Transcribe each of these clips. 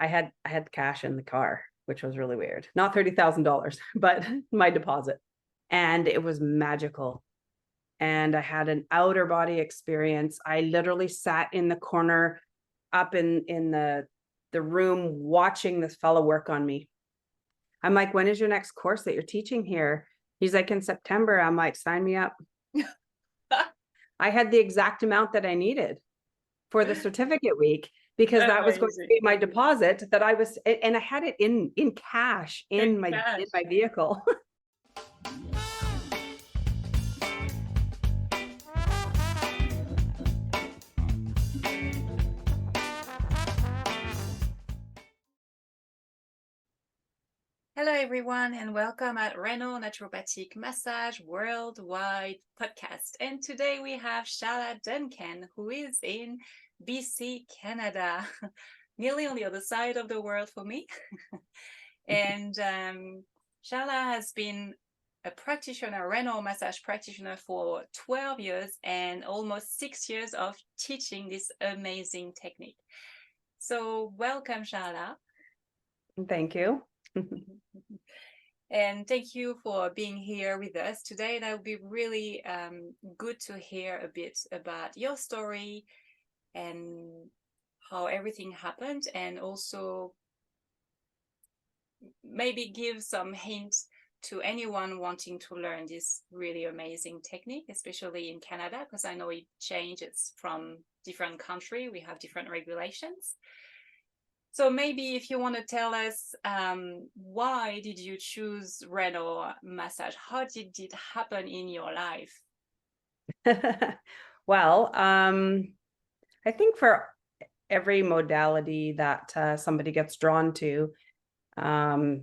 had cash in the car, which was really weird. Not $30,000, but my deposit. And it was magical. And I had an outer body experience. I literally sat in the corner up in the room watching this fellow work on me. I'm like, when is your next course that you're teaching here? He's like, in September. I'm like, sign me up. I had the exact amount that I needed for the certificate week, because that was going to be my deposit that I was, and I had it in cash in my vehicle. Hello everyone, and welcome at Raynor Naturopathic Massage Worldwide podcast. And today we have Sharla Duncan, who is in BC, Canada, nearly on the other side of the world for me. And Sharla has been a practitioner, Raynor Massage Practitioner for 12 years and almost 6 years of teaching this amazing technique. So welcome, Sharla. Thank you. And thank you for being here with us today. That would be really good to hear a bit about your story and how everything happened, and also maybe give some hints to anyone wanting to learn this really amazing technique, especially in Canada, because I know it changes from different country. We have different regulations. So maybe if you want to tell us, why did you choose Raynor Massage? How did it happen in your life? Well, I think for every modality that somebody gets drawn to,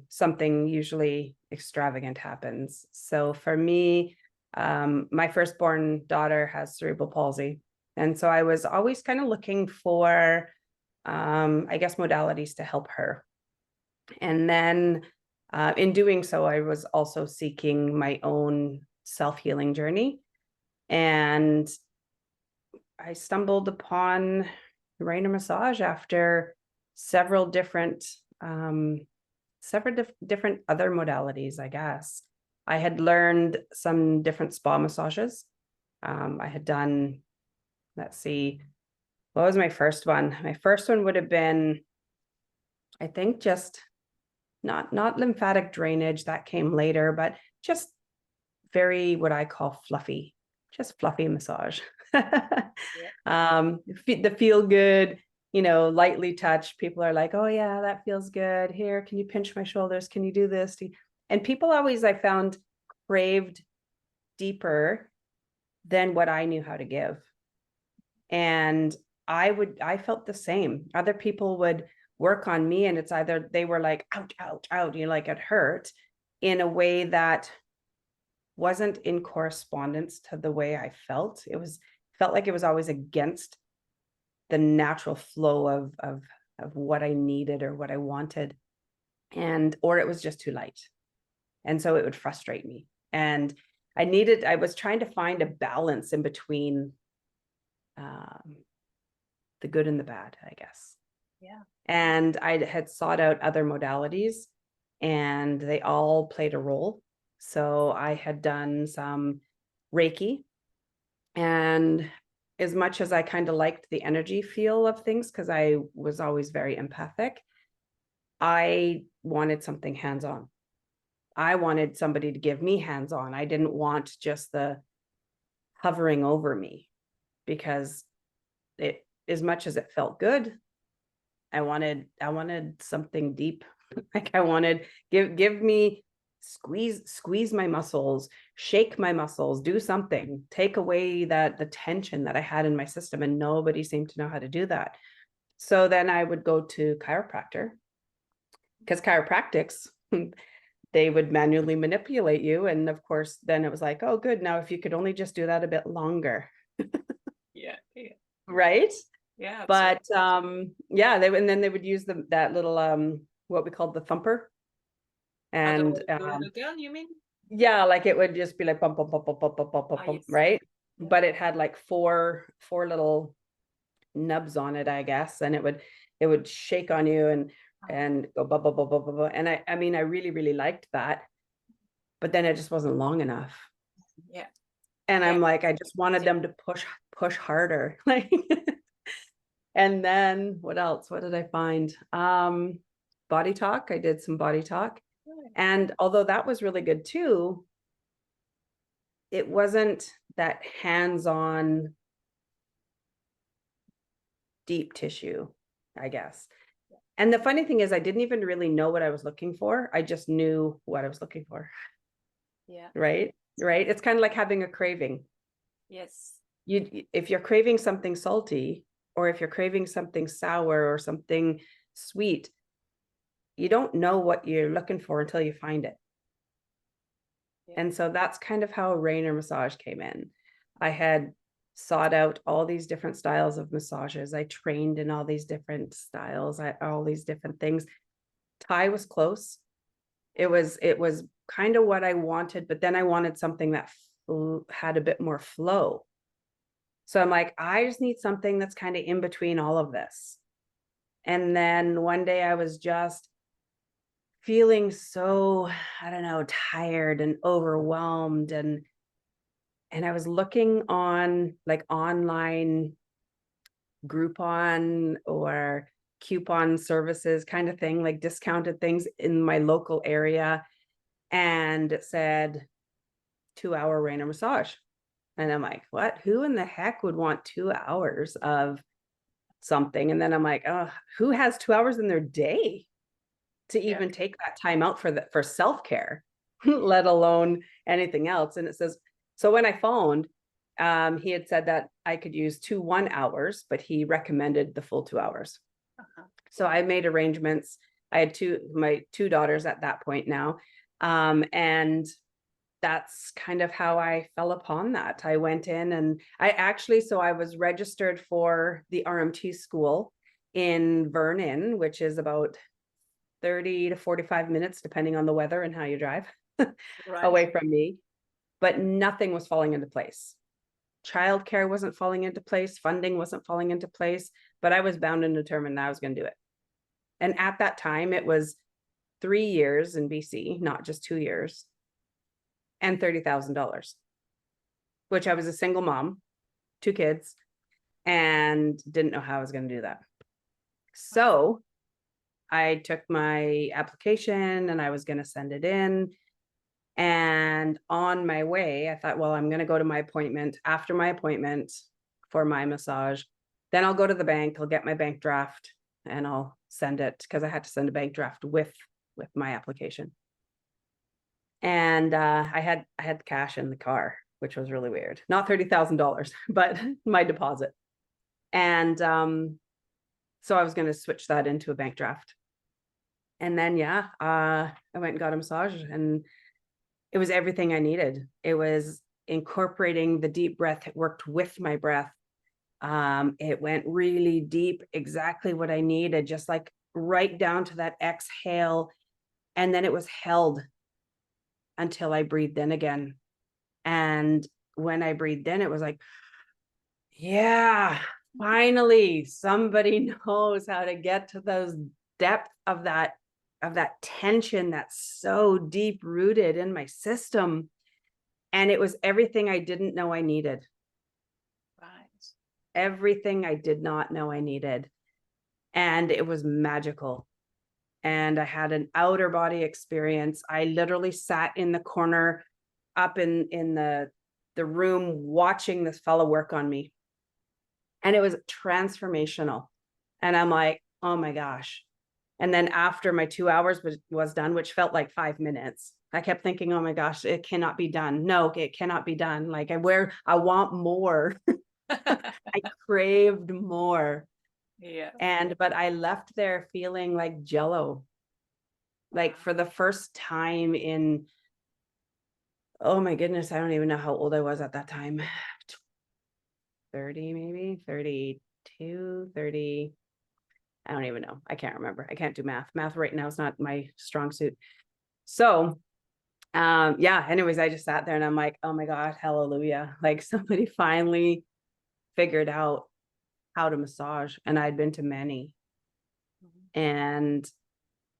something usually extravagant happens. So for me, my firstborn daughter has cerebral palsy. And so I was always kind of looking for I guess modalities to help her. And then in doing so, I was also seeking my own self-healing journey. And I stumbled upon Raynor Massage after several different other modalities, I guess. I had learned some different spa massages. I had done, let's see, what was my first one? My first one would have been, I think, just not lymphatic drainage. That came later, but just very, what I call fluffy, just fluffy massage. The feel good, lightly touch. People are like, oh yeah, that feels good. Here, can you pinch my shoulders? Can you do this? And people always, I found, craved deeper than what I knew how to give. And I felt the same. Other people would work on me, and it's either they were like, ouch, ouch, ouch, like it hurt in a way that wasn't in correspondence to the way I felt. Felt like it was always against the natural flow of what I needed or what I wanted. Or it was just too light. And so it would frustrate me. And I was trying to find a balance in between the good and the bad, I guess. Yeah. And I had sought out other modalities, and they all played a role. So I had done some Reiki, and as much as I kind of liked the energy feel of things, because I was always very empathic, I wanted something hands-on. I wanted somebody to give me hands-on. I didn't want just the hovering over me, because it, as much as it felt good, I wanted something deep. Like I wanted, give me, squeeze my muscles, shake my muscles, do something, take away the tension that I had in my system, and nobody seemed to know how to do that. So then I would go to chiropractor, because chiropractics, they would manually manipulate you. And of course, then it was like, oh, good. Now, if you could only just do that a bit longer. Yeah. Right. Yeah. But and then they would use that little what we called the thumper. And the gun, you mean? Yeah, like it would just be like bump, bump, bump, bump, bump, bump, bump, bump, Yes. right? Yeah. But it had like four little nubs on it, I guess, and it would shake on you and and go blah, blah, blah, blah, blah, blah. And I mean, I really, really liked that, but then it just wasn't long enough. Yeah. And Yeah. I'm like, I just wanted them to push harder. Like, and then what else? What did I find? Body talk. I did some body talk. And although that was really good too, it wasn't that hands-on deep tissue, I guess. And the funny thing is, I didn't even really know what I was looking for. I just knew what I was looking for. Yeah. Right. Right. It's kind of like having a craving. Yes. If you're craving something salty, or if you're craving something sour or something sweet, you don't know what you're looking for until you find it. Yeah. And so that's kind of how Raynor Massage came in. I had sought out all these different styles of massages. I trained in all these different styles, all these different things. Thai was close. It was kind of what I wanted, but then I wanted something that had a bit more flow. So I'm like, I just need something that's kind of in between all of this. And then one day I was just feeling so, I don't know, tired and overwhelmed, and I was looking on like online Groupon or coupon services kind of thing, like discounted things in my local area, and it said 2-hour Raynor massage. And I'm like, what? Who in the heck would want 2 hours of something? And then I'm like, oh, who has 2 hours in their day to even take that time out for self-care, let alone anything else? And it says, so when I phoned, he had said that I could use 2 1-hours, but he recommended the full 2 hours. So I made arrangements. I had my two daughters at that point now. And that's kind of how I fell upon that. I went in and so I was registered for the RMT school in Vernon, which is about 30 to 45 minutes, depending on the weather and how you drive away from me. But nothing was falling into place. Childcare wasn't falling into place. Funding wasn't falling into place, but I was bound and determined that I was going to do it. And at that time, it was 3 years in BC, not just 2 years, and $30,000, which I was a single mom, 2 kids, and didn't know how I was going to do that. So I took my application and I was going to send it in. And on my way, I thought, well, I'm going to go to my appointment. After my appointment for my massage, then I'll go to the bank, I'll get my bank draft, and I'll send it, because I had to send a bank draft with my application. And I had cash in the car, which was really weird. Not $30,000, but my deposit. And so I was going to switch that into a bank draft. And then I went and got a massage, and it was everything I needed. It was incorporating the deep breath. It worked with my breath. It went really deep, exactly what I needed, just like right down to that exhale. And then it was held until I breathed in again. And when I breathed in, it was like, yeah, finally somebody knows how to get to those depth of that tension that's so deep rooted in my system. And it was everything I didn't know I needed. Right. Everything I did not know I needed. And it was magical. And I had an outer body experience. I literally sat in the corner up in the room watching this fellow work on me. And it was transformational. And I'm like, oh my gosh. And then after my 2 hours was done, which felt like 5 minutes, I kept thinking, oh my gosh, it cannot be done. No, it cannot be done. Like I want more. I craved more. Yeah. But I left there feeling like jello. Like for the first time in, oh my goodness, I don't even know how old I was at that time. 30, maybe 32, 30. I don't even know. I can't remember. I can't do math. Math right now is not my strong suit. So anyways, I just sat there and I'm like, oh my God, hallelujah. Like somebody finally figured out how to massage, and I'd been to many. And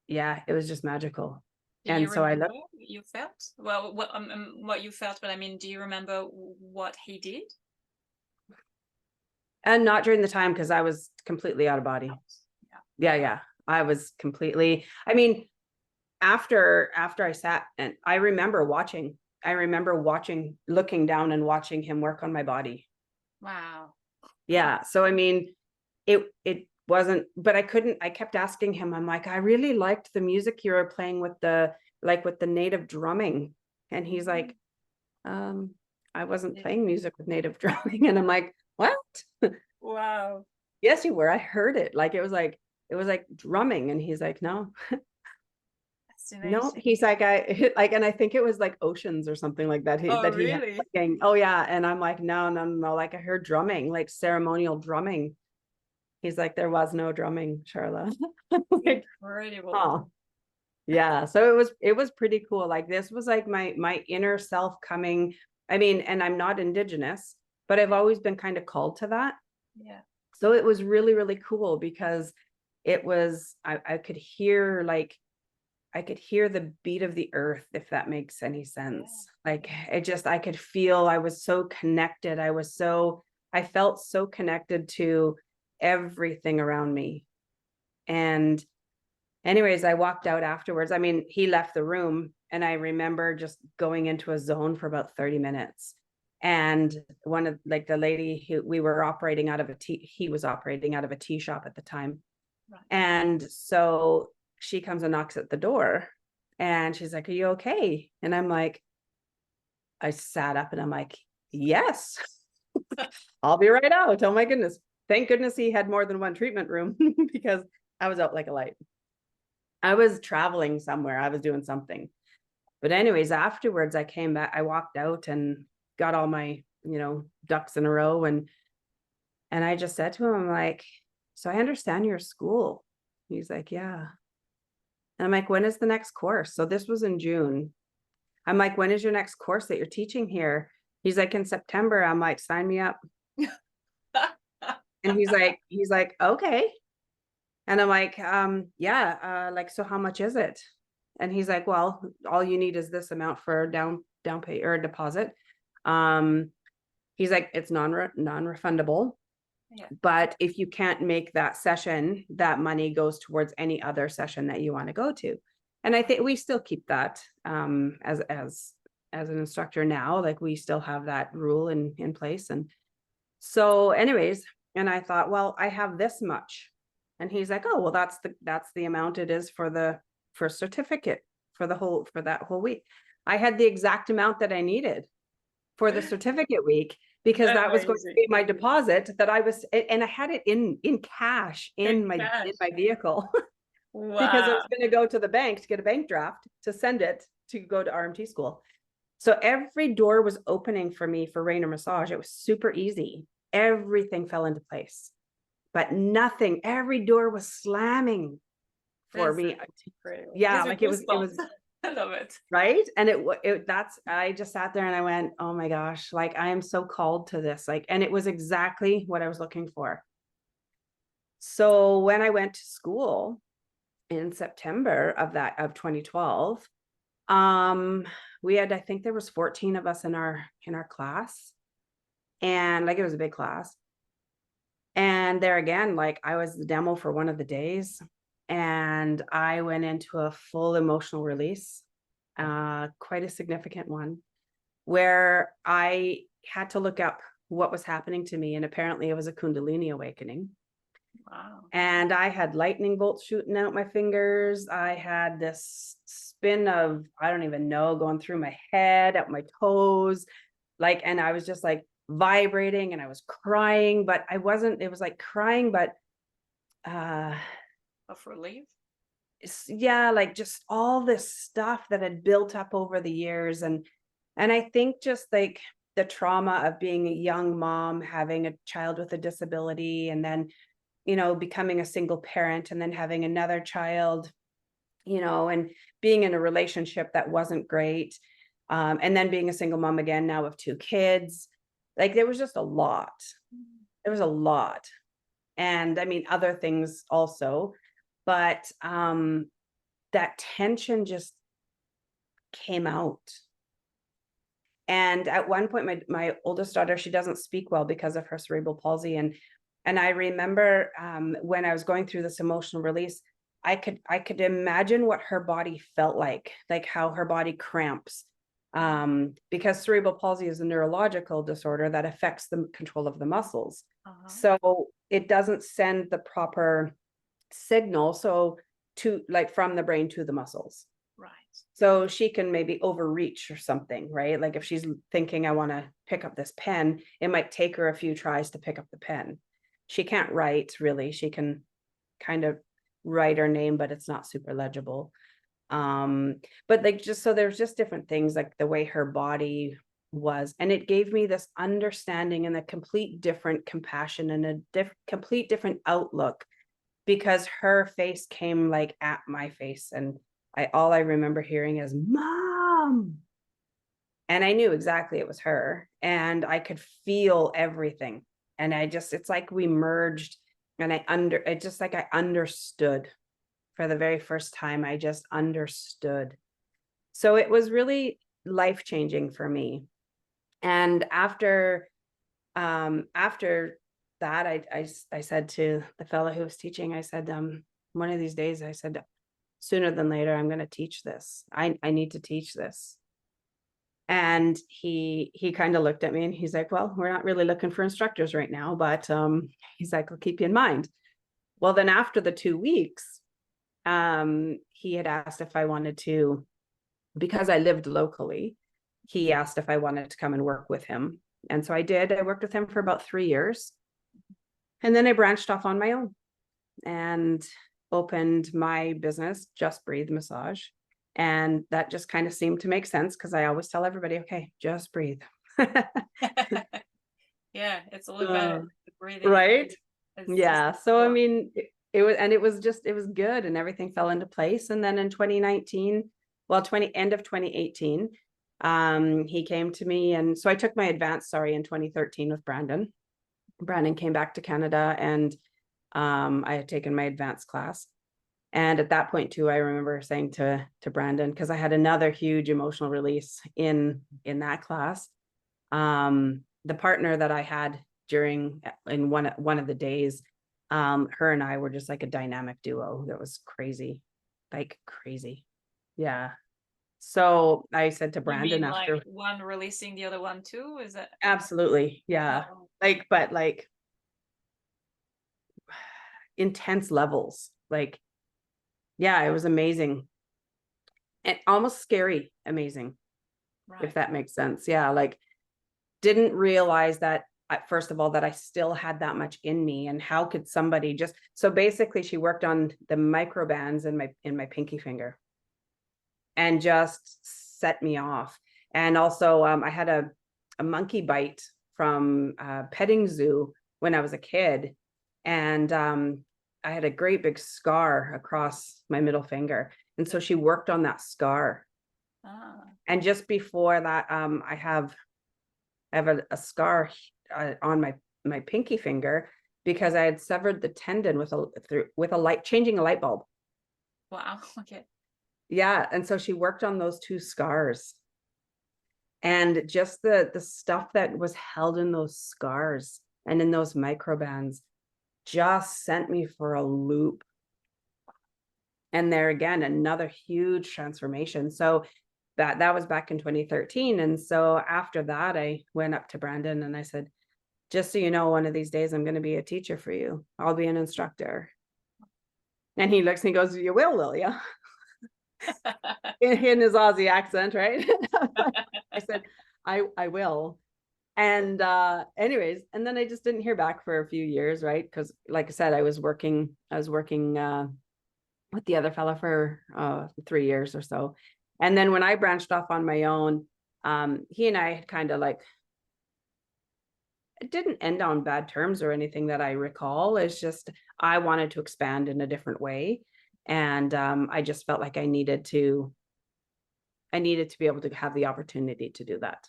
yeah, it was just magical. Do And you so I remember looked, you felt? Well, what you felt, but I mean, do you remember what he did? and not during the time because I was completely out of body. Yeah. Yeah. I was completely, I mean, after I sat, and I remember watching, looking down and watching him work on my body. Wow. Yeah. So I mean, it wasn't, but I kept asking him, I'm like, I really liked the music you were playing with with the native drumming. And he's like, I wasn't playing music with native drumming. And I'm like, what? Wow. Yes, you were. I heard it. It was like drumming. And he's like, no, That's no. amazing. He's like, and I think it was like oceans or something like that. Oh, He had really? playing. Oh yeah. And I'm like, no, no, no. Like I heard drumming, like ceremonial drumming. He's like, there was no drumming, Sharla. Like, Incredible. oh, yeah. So it was pretty cool. Like this was like my inner self coming. I mean, and I'm not Indigenous, but I've always been kind of called to that. Yeah. So it was really, really cool because I could hear the beat of the earth, if that makes any sense. Like I could feel I was so connected. I felt so connected to everything around me. And anyways, I walked out afterwards. I mean, he left the room and I remember just going into a zone for about 30 minutes. And one of like the lady who we were operating out of he was operating out of a tea shop at the time. Right. And so she comes and knocks at the door and she's like, are you okay? And I'm like, I sat up and I'm like, yes, I'll be right out. Oh my goodness. Thank goodness he had more than one treatment room because I was out like a light. I was traveling somewhere. I was doing something. But anyways, afterwards I came back, I walked out and got all my, ducks in a row. And I just said to him, I'm like, so I understand your school. He's like, yeah. And I'm like, when is the next course? So this was in June. I'm like, when is your next course that you're teaching here? He's like, in September. I'm like, sign me up. And he's like, okay. And I'm like, yeah, like, so how much is it? And he's like, well, all you need is this amount for down pay or deposit. Um, he's like, it's non-refundable. Yeah. But if you can't make that session, that money goes towards any other session that you want to go to. And I think we still keep that as an instructor now, like we still have that rule in place. And so anyways, and I thought, well, I have this much. And he's like, oh, well, that's the amount it is for the first certificate for that whole week. I had the exact amount that I needed for the certificate week because that was going to Amazing. be my deposit that and I had it in cash in In my cash. vehicle because I Wow. was going to go to the bank to get a bank draft to send it to go to RMT school. So every door was opening for me for Raynor Massage. It was super easy. Everything fell into place, but nothing, every door was slamming for That's me. incredible. Yeah, These are like it was goosebumps. I love it. right. And I just sat there and I went, oh my gosh, like I am so called to this. Like, and it was exactly what I was looking for. So when I went to school in September of 2012, I think there was 14 of us in our class. And like it was a big class. And there again, like I was the demo for one of the days and I went into a full emotional release, quite a significant one, where I had to look up what was happening to me. And apparently it was a kundalini awakening. Wow. And I had lightning bolts shooting out my fingers. I had this spin of, I don't even know, going through my head, out my toes. Like, and I was just like vibrating and I was crying, but I wasn't, it was like crying, but Of relief. yeah, like just all this stuff that had built up over the years. And I think just like the trauma of being a young mom, having a child with a disability, and then, becoming a single parent and then having another child, and being in a relationship that wasn't great. And then being a single mom again now with two kids. Like there was just a lot. There was a lot. And I mean, other things also. But that tension just came out. And at one point, my oldest daughter, she doesn't speak well because of her cerebral palsy. And I remember when I was going through this emotional release, I could imagine what her body felt like how her body cramps. Because cerebral palsy is a neurological disorder that affects the control of the muscles. So it doesn't send the proper signal. So to like from the brain to the muscles. Right. So she can maybe overreach or something, right? Like if she's thinking, I want to pick up this pen, it might take her a few tries to pick up the pen. She can't write really. She can kind of write her name, but it's not super legible. But like just so there's just different things like the way her body was, and it gave me this understanding and a complete different compassion and a complete different outlook, because her face came like at my face, and all I remember hearing is "Mom," and I knew exactly it was her, and I could feel everything, and it's like we merged, and I understood for the very first time. I just understood. So it was really life-changing for me. And after that, I said to the fellow who was teaching, I said, one of these days, I said, sooner than later, I'm going to teach this. I need to teach this. And he kind of looked at me and he's like, well, we're not really looking for instructors right now, but he's like, we'll keep you in mind. Well, then after the 2 weeks, he had asked if I wanted to, because I lived locally, he asked if I wanted to come and work with him. And so I did. I worked with him for about 3 years. And then I branched off on my own and opened my business, Just Breathe Massage. And that just kind of seemed to make sense because I always tell everybody, okay, just breathe. Yeah, it's all about breathing. Right? Yeah. So, I important. mean, it was good and everything fell into place. And then in 2019, end of 2018, he came to me. And so I took my advanced, in 2013 with Brandon. Brandon came back to Canada, and I had taken my advanced class. And at that point too, I remember saying to Brandon, because I had another huge emotional release in that class. The partner that I had in one of the days, her and I were just like a dynamic duo that was crazy, like crazy. Yeah. So I said to Brandon after, like one releasing the other one too, is that? Absolutely. Yeah. Oh. But intense levels. Like, yeah, it was amazing. And almost scary, amazing. Right. If that makes sense. Yeah. Like, didn't realize that, first of all, that I still had that much in me, and how could somebody just, so basically she worked on the microbands in my pinky finger and just set me off. And also I had a monkey bite from petting zoo when I was a kid. And I had a great big scar across my middle finger. And so she worked on that scar. And just before that, I have a scar on my pinky finger because I had severed the tendon with changing a light bulb. Wow. Okay. Yeah. And so she worked on those 2 scars. And just the stuff that was held in those scars and in those microbands just sent me for a loop. And there again, another huge transformation. So that was back in 2013. And so after that, I went up to Brandon and I said, just so you know, one of these days I'm going to be a teacher for you. I'll be an instructor. And he looks and he goes, you will you? in his Aussie accent, right? I said, I will. And anyways, and then I just didn't hear back for a few years, right? Because like I said, I was working with the other fella for 3 years or so. And then when I branched off on my own, he and I had kind of like, it didn't end on bad terms or anything that I recall. It's just I wanted to expand in a different way. And I just felt like I needed to be able to have the opportunity to do that.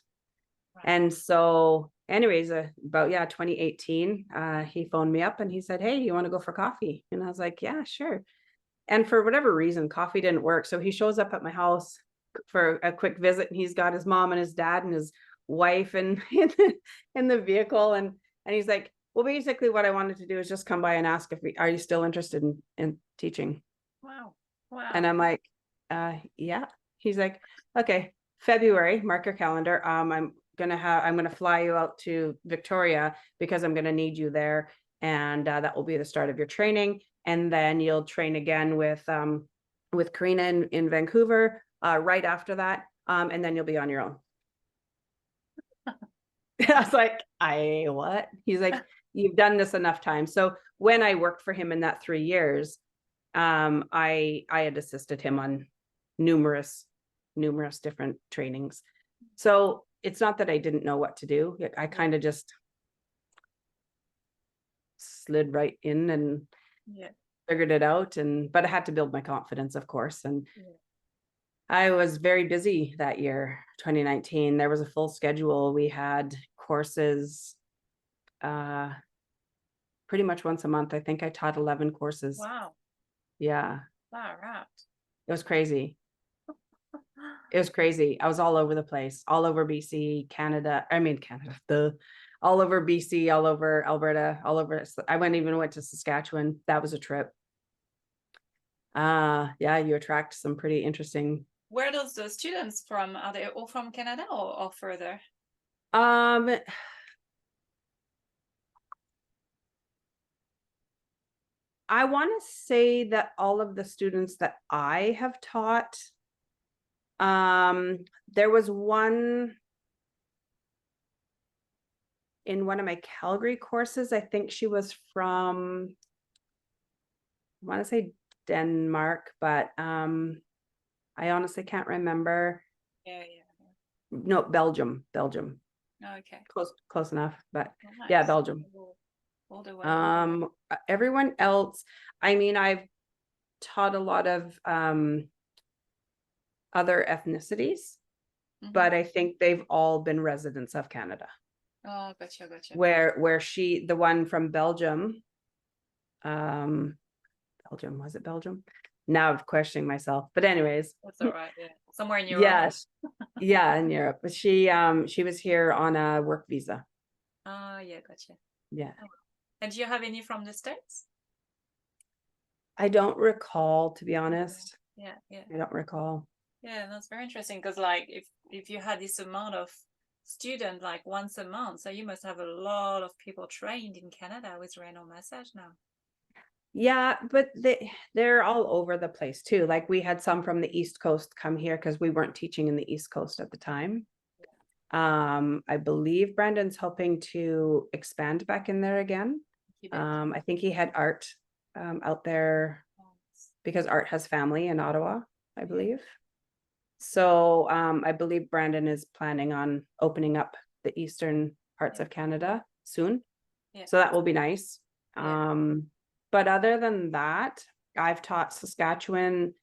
Right. And so anyways, about 2018, he phoned me up and he said, hey, you want to go for coffee? And I was like, yeah, sure. And for whatever reason, coffee didn't work. So he shows up at my house for a quick visit, and he's got his mom and his dad and his wife and in the vehicle. And he's like, well, basically what I wanted to do is just come by and ask if are you still interested in teaching? Wow. Wow. And I'm like, yeah. He's like, okay, February, mark your calendar. I'm gonna fly you out to Victoria because I'm gonna need you there. And that will be the start of your training. And then you'll train again with Karina in Vancouver right after that. And then you'll be on your own. I was like, what? He's like, you've done this enough times. So when I worked for him in that 3 years, I had assisted him on numerous different trainings. So it's not that I didn't know what to do. I kind of just slid right in and figured it out. But I had to build my confidence, of course. And I was very busy that year, 2019. There was a full schedule. We had courses pretty much once a month. I think I taught 11 courses. Wow. Yeah. Wow, right. It was crazy. It was crazy. I was all over the place, all over BC, Canada. I mean, Canada, all over BC, all over Alberta, all over. I even went to Saskatchewan. That was a trip. Yeah, you attract some pretty interesting. Where are those students from? Are they all from Canada or further? I want to say that all of the students that I have taught, there was one in one of my Calgary courses. I think she was from, I want to say Denmark, but I honestly can't remember. Yeah. No, Belgium. Okay. Close enough, but nice. yeah, Belgium. All the way. Everyone else, I mean, I've taught a lot of other ethnicities, but I think they've all been residents of Canada. Oh, gotcha. Where the one from Belgium, was it Belgium? Now I'm questioning myself, but anyways. That's all right. Yeah. Somewhere in Europe. Yes. Yeah, in Europe. But she was here on a work visa. Oh, yeah, gotcha. Yeah. Oh. And do you have any from the States? I don't recall, to be honest. Yeah. I don't recall. Yeah, that's very interesting because like if you had this amount of student like once a month, so you must have a lot of people trained in Canada with Raynor Massage now. Yeah, but they're all over the place too. Like we had some from the East Coast come here because we weren't teaching in the East Coast at the time. I believe Brandon's hoping to expand back in there again. I think he had Art out there because Art has family in Ottawa, I believe. So I believe Brandon is planning on opening up the eastern parts of Canada soon. So that will be nice. But other than that, I've taught Saskatchewan,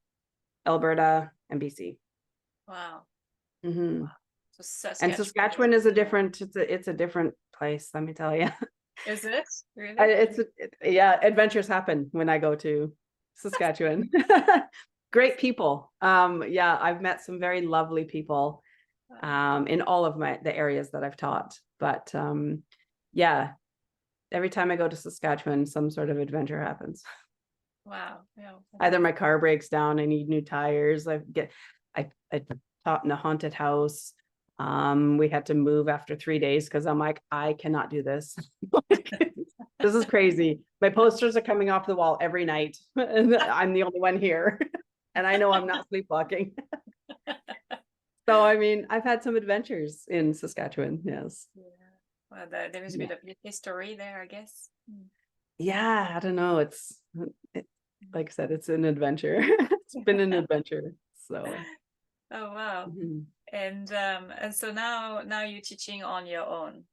Alberta, and BC. Wow. Mm-hmm. So and Saskatchewan is a different, it's a different place, let me tell you. Is it? Really? Yeah, adventures happen when I go to Saskatchewan. Great people. Yeah, I've met some very lovely people in all of the areas that I've taught. But yeah, every time I go to Saskatchewan, some sort of adventure happens. Wow. Yeah. Either my car breaks down, I need new tires. I taught in a haunted house. We had to move after 3 days because I'm like, I cannot do this. This is crazy. My posters are coming off the wall every night, and I'm the only one here. And I know I'm not sleepwalking. So, I mean, I've had some adventures in Saskatchewan. Yes. Yeah. Well, there is a bit of history there, I guess. Yeah, I don't know. It's like I said, it's an adventure. It's been an adventure. So. Oh wow. And so now you're teaching on your own.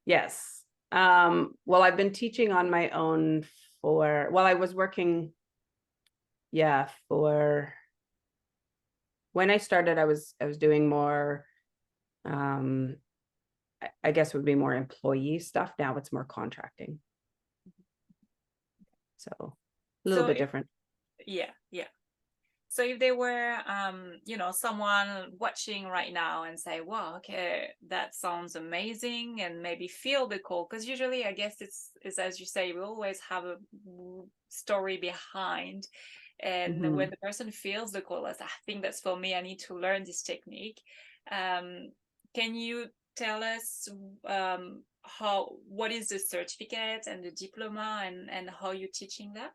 Yes. Well, I've been teaching on my own I was working, for when I started, I was doing more, I guess it would be more employee stuff. Now it's more contracting. So a little bit different. Yeah, yeah. So if there were, someone watching right now and say, "Wow, okay, that sounds amazing," and maybe feel the call, because usually, I guess it's as you say, we always have a story behind, and when Mhm. the person feels the call, as I think that's for me, I need to learn this technique. Um, can you tell us what is the certificate and the diploma, and how you're teaching that?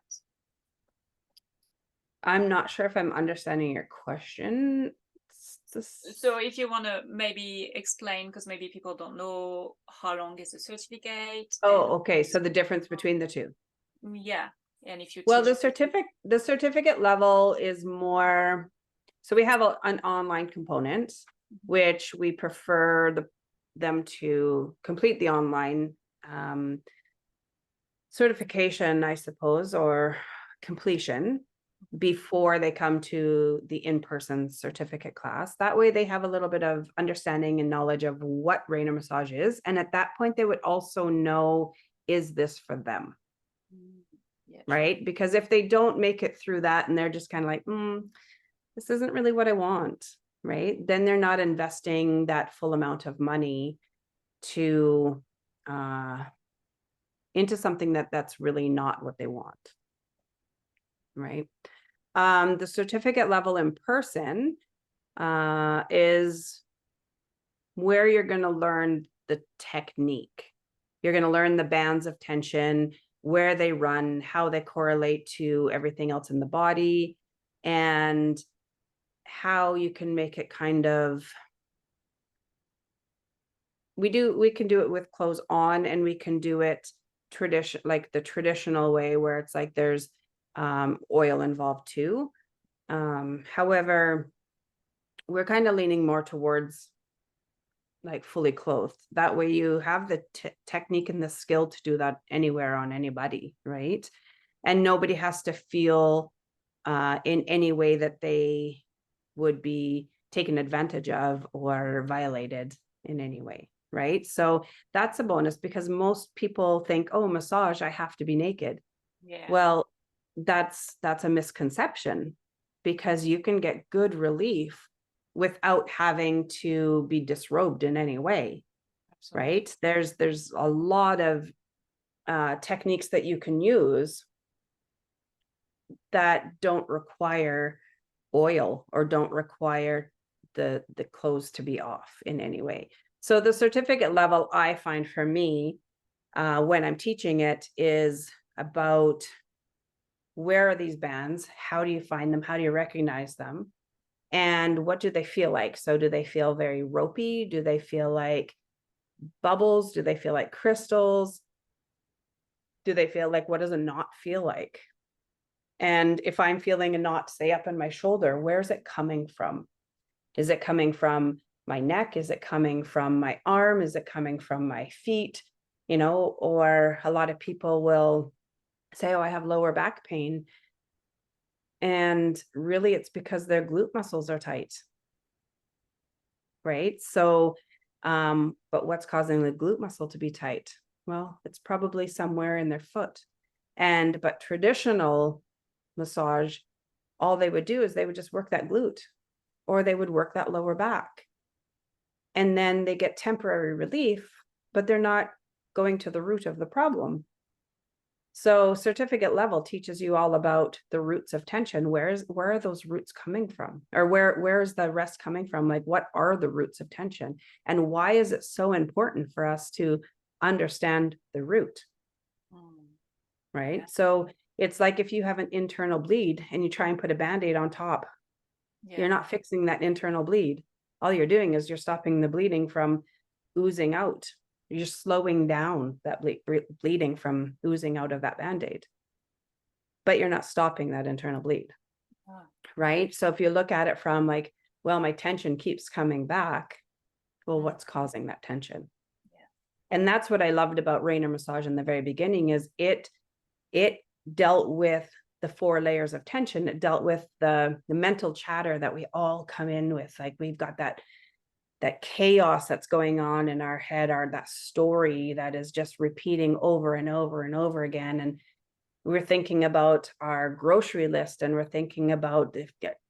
I'm not sure if I'm understanding your question. So if you want to maybe explain, because maybe people don't know how long is the certificate, and Oh, okay. So the difference between the two. yeah, and if you Well, teach. the certificate level is more, so we have an online component, which we prefer them to complete the online certification, I suppose, or completion before they come to the in-person certificate class. That way they have a little bit of understanding and knowledge of what Raynor massage is. And at that point, they would also know, is this for them? Yeah, sure. Right? Because if they don't make it through that and they're just kind of like, this isn't really what I want, right? Then they're not investing that full amount of money to into something that's really not what they want, right? The certificate level in person is where you're going to learn the technique. You're going to learn the bands of tension, where they run, how they correlate to everything else in the body, and how you can make it kind of, we can do it with clothes on, and we can do it like the traditional way where it's like there's oil involved too. However, we're kind of leaning more towards like fully clothed. That way you have the technique and the skill to do that anywhere on anybody, right? And nobody has to feel in any way that they would be taken advantage of or violated in any way, right? So that's a bonus, because most people think, oh, massage, I have to be naked. Yeah, Well, that's a misconception, because you can get good relief without having to be disrobed in any way, absolutely. right? There's a lot of techniques that you can use that don't require oil or don't require the clothes to be off in any way. So the certificate level, I find for me, when I'm teaching it, is about where are these bands? How do you find them? How do you recognize them? And what do they feel like? So do they feel very ropey? Do they feel like bubbles? Do they feel like crystals? Do they feel like, what does a knot feel like? And if I'm feeling a knot, say up in my shoulder, where's it coming from? Is it coming from my neck? Is it coming from my arm? Is it coming from my feet? Or a lot of people will say, oh, I have lower back pain. And really it's because their glute muscles are tight, right? So, but what's causing the glute muscle to be tight? Well, it's probably somewhere in their foot. But traditional massage, all they would do is they would just work that glute, or they would work that lower back. And then they get temporary relief, but they're not going to the root of the problem. So certificate level teaches you all about the roots of tension. Where are those roots coming from? Or where is the rest coming from? Like, what are the roots of tension? And why is it so important for us to understand the root? Right? Yeah, So it's like if you have an internal bleed and you try and put a band-aid on top, you're yeah, not fixing that internal bleed. All you're doing is you're stopping the bleeding from oozing out. You're slowing down that bleeding from oozing out of that band-aid, but you're not stopping that internal bleed, ah, right? So if you look at it from like, well, my tension keeps coming back. Well, what's causing that tension? yeah, And that's what I loved about Raynor Massage in the very beginning, is it dealt with the 4 layers of tension. It dealt with the mental chatter that we all come in with. Like, we've got that chaos that's going on in our head, or that story that is just repeating over and over and over again. And we're thinking about our grocery list, and we're thinking about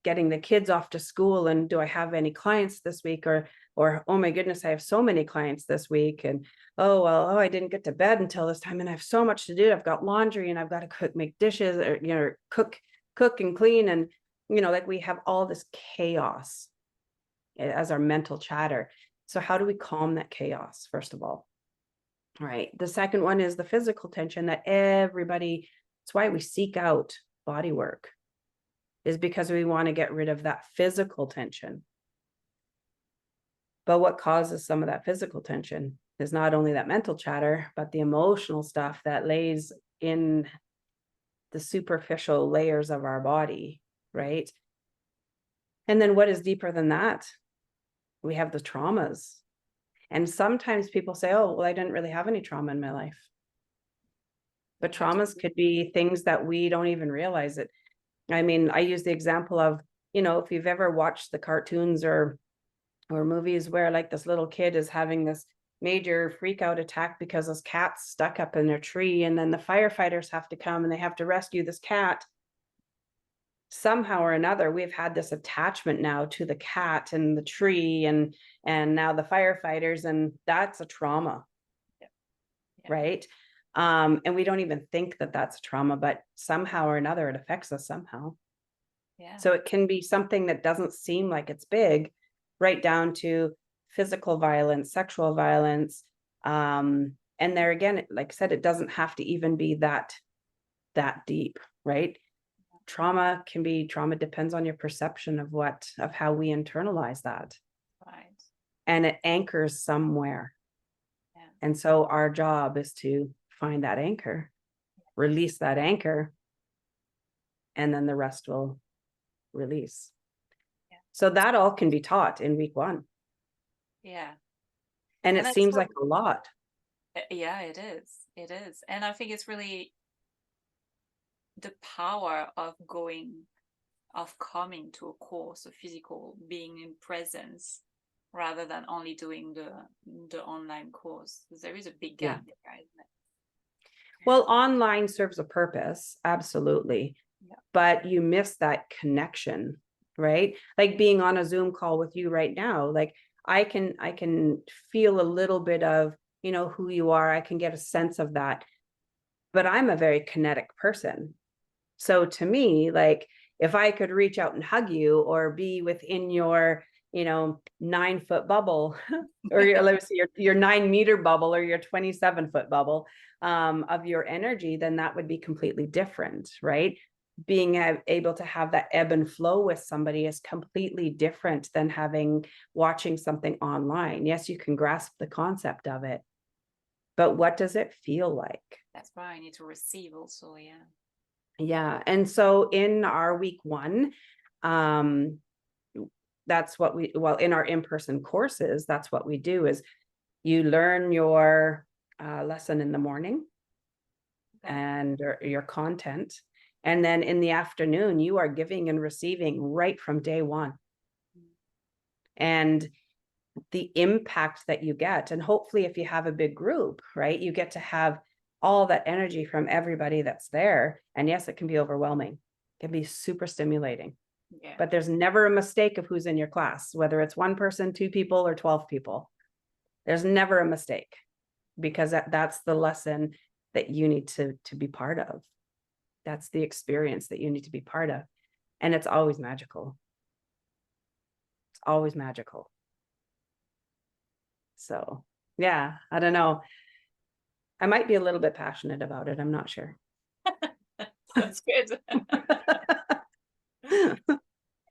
getting the kids off to school, and do I have any clients this week, or oh my goodness, I have so many clients this week, and oh well, I didn't get to bed until this time, and I have so much to do. I've got laundry, and I've got to cook, make dishes, or cook and clean, and like we have all this chaos as our mental chatter. So how do we calm that chaos, first of all? Right. The second one is the physical tension that everybody, it's why we seek out body work, is because we want to get rid of that physical tension. But what causes some of that physical tension is not only that mental chatter, but the emotional stuff that lays in the superficial layers of our body, right? And then what is deeper than that? We have the traumas. And sometimes people say, oh, well, I didn't really have any trauma in my life. But traumas could be things that we don't even realize it. I mean, I use the example of, if you've ever watched the cartoons or movies where like this little kid is having this major freak out attack because his cat's stuck up in their tree, and then the firefighters have to come and they have to rescue this cat. Somehow or another, we've had this attachment now to the cat and the tree and now the firefighters, and that's a trauma. Yeah. Right? And we don't even think that that's a trauma, but somehow or another it affects us somehow. Yeah. So it can be something that doesn't seem like it's big, right down to physical violence, sexual violence. And there again, like I said, it doesn't have to even be that deep, right? Trauma depends on your perception of how we internalize that. Right. And it anchors somewhere. Yeah. And so our job is to find that anchor, release that anchor, and then the rest will release. Yeah. So that all can be taught in week 1. Yeah. And it seems like a lot. Yeah, it is. It is. And I think it's really the power of coming to a course, a physical, being in presence, rather than only doing the online course. There is a big gap there, isn't it? Well, online serves a purpose, absolutely. Yeah. But you miss that connection, right? Like being on a Zoom call with you right now, like I can feel a little bit of, who you are. I can get a sense of that. But I'm a very kinetic person. So to me, like if I could reach out and hug you, or be within your 9-foot bubble, or let's see, your 9-meter bubble, or your 27-foot bubble of your energy, then that would be completely different, right? Being able to have that ebb and flow with somebody is completely different than watching something online. Yes, you can grasp the concept of it, but what does it feel like? That's why I need to receive also. Yeah. Yeah. And so in our week 1, that's what in our in-person courses, that's what we do is you learn your lesson in the morning. Okay. And your content. And then in the afternoon, you are giving and receiving right from day 1. And the impact that you get, and hopefully if you have a big group, right, you get to have all that energy from everybody that's there. And yes, it can be overwhelming. It can be super stimulating. Yeah. But there's never a mistake of who's in your class, whether it's 1 person, 2 people, or 12 people. There's never a mistake, because that's the lesson that you need to be part of. That's the experience that you need to be part of. And it's always magical. It's always magical. So, yeah, I don't know. I might be a little bit passionate about it. I'm not sure. That's good.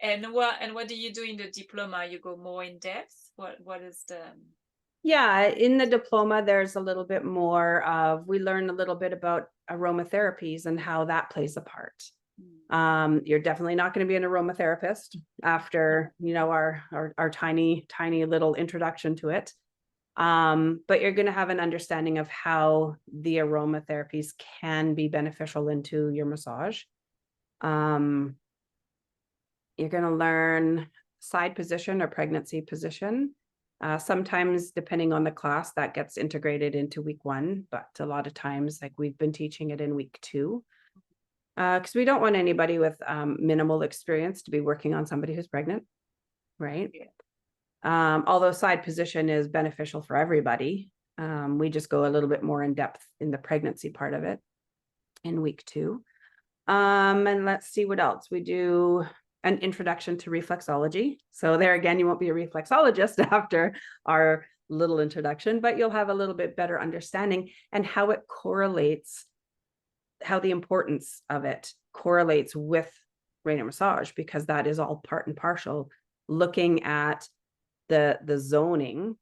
And what do you do in the diploma? You go more in depth? What is the... Yeah, in the diploma, there's a little bit more of, we learn a little bit about aromatherapies and how that plays a part. You're definitely not going to be an aromatherapist after, our tiny little introduction to it. But you're going to have an understanding of how the aromatherapies can be beneficial into your massage. You're going to learn side position or pregnancy position. Sometimes, depending on the class, that gets integrated into week 1, but a lot of times, like we've been teaching it in week 2. Because we don't want anybody with minimal experience to be working on somebody who's pregnant, right? Although side position is beneficial for everybody. We just go a little bit more in depth in the pregnancy part of it in week 2. And let's see what else. We do an introduction to reflexology. So there again, you won't be a reflexologist after our little introduction, but you'll have a little bit better understanding and how it correlates, how the importance of it correlates with Raynor massage, because that is all part and partial, looking at the zoning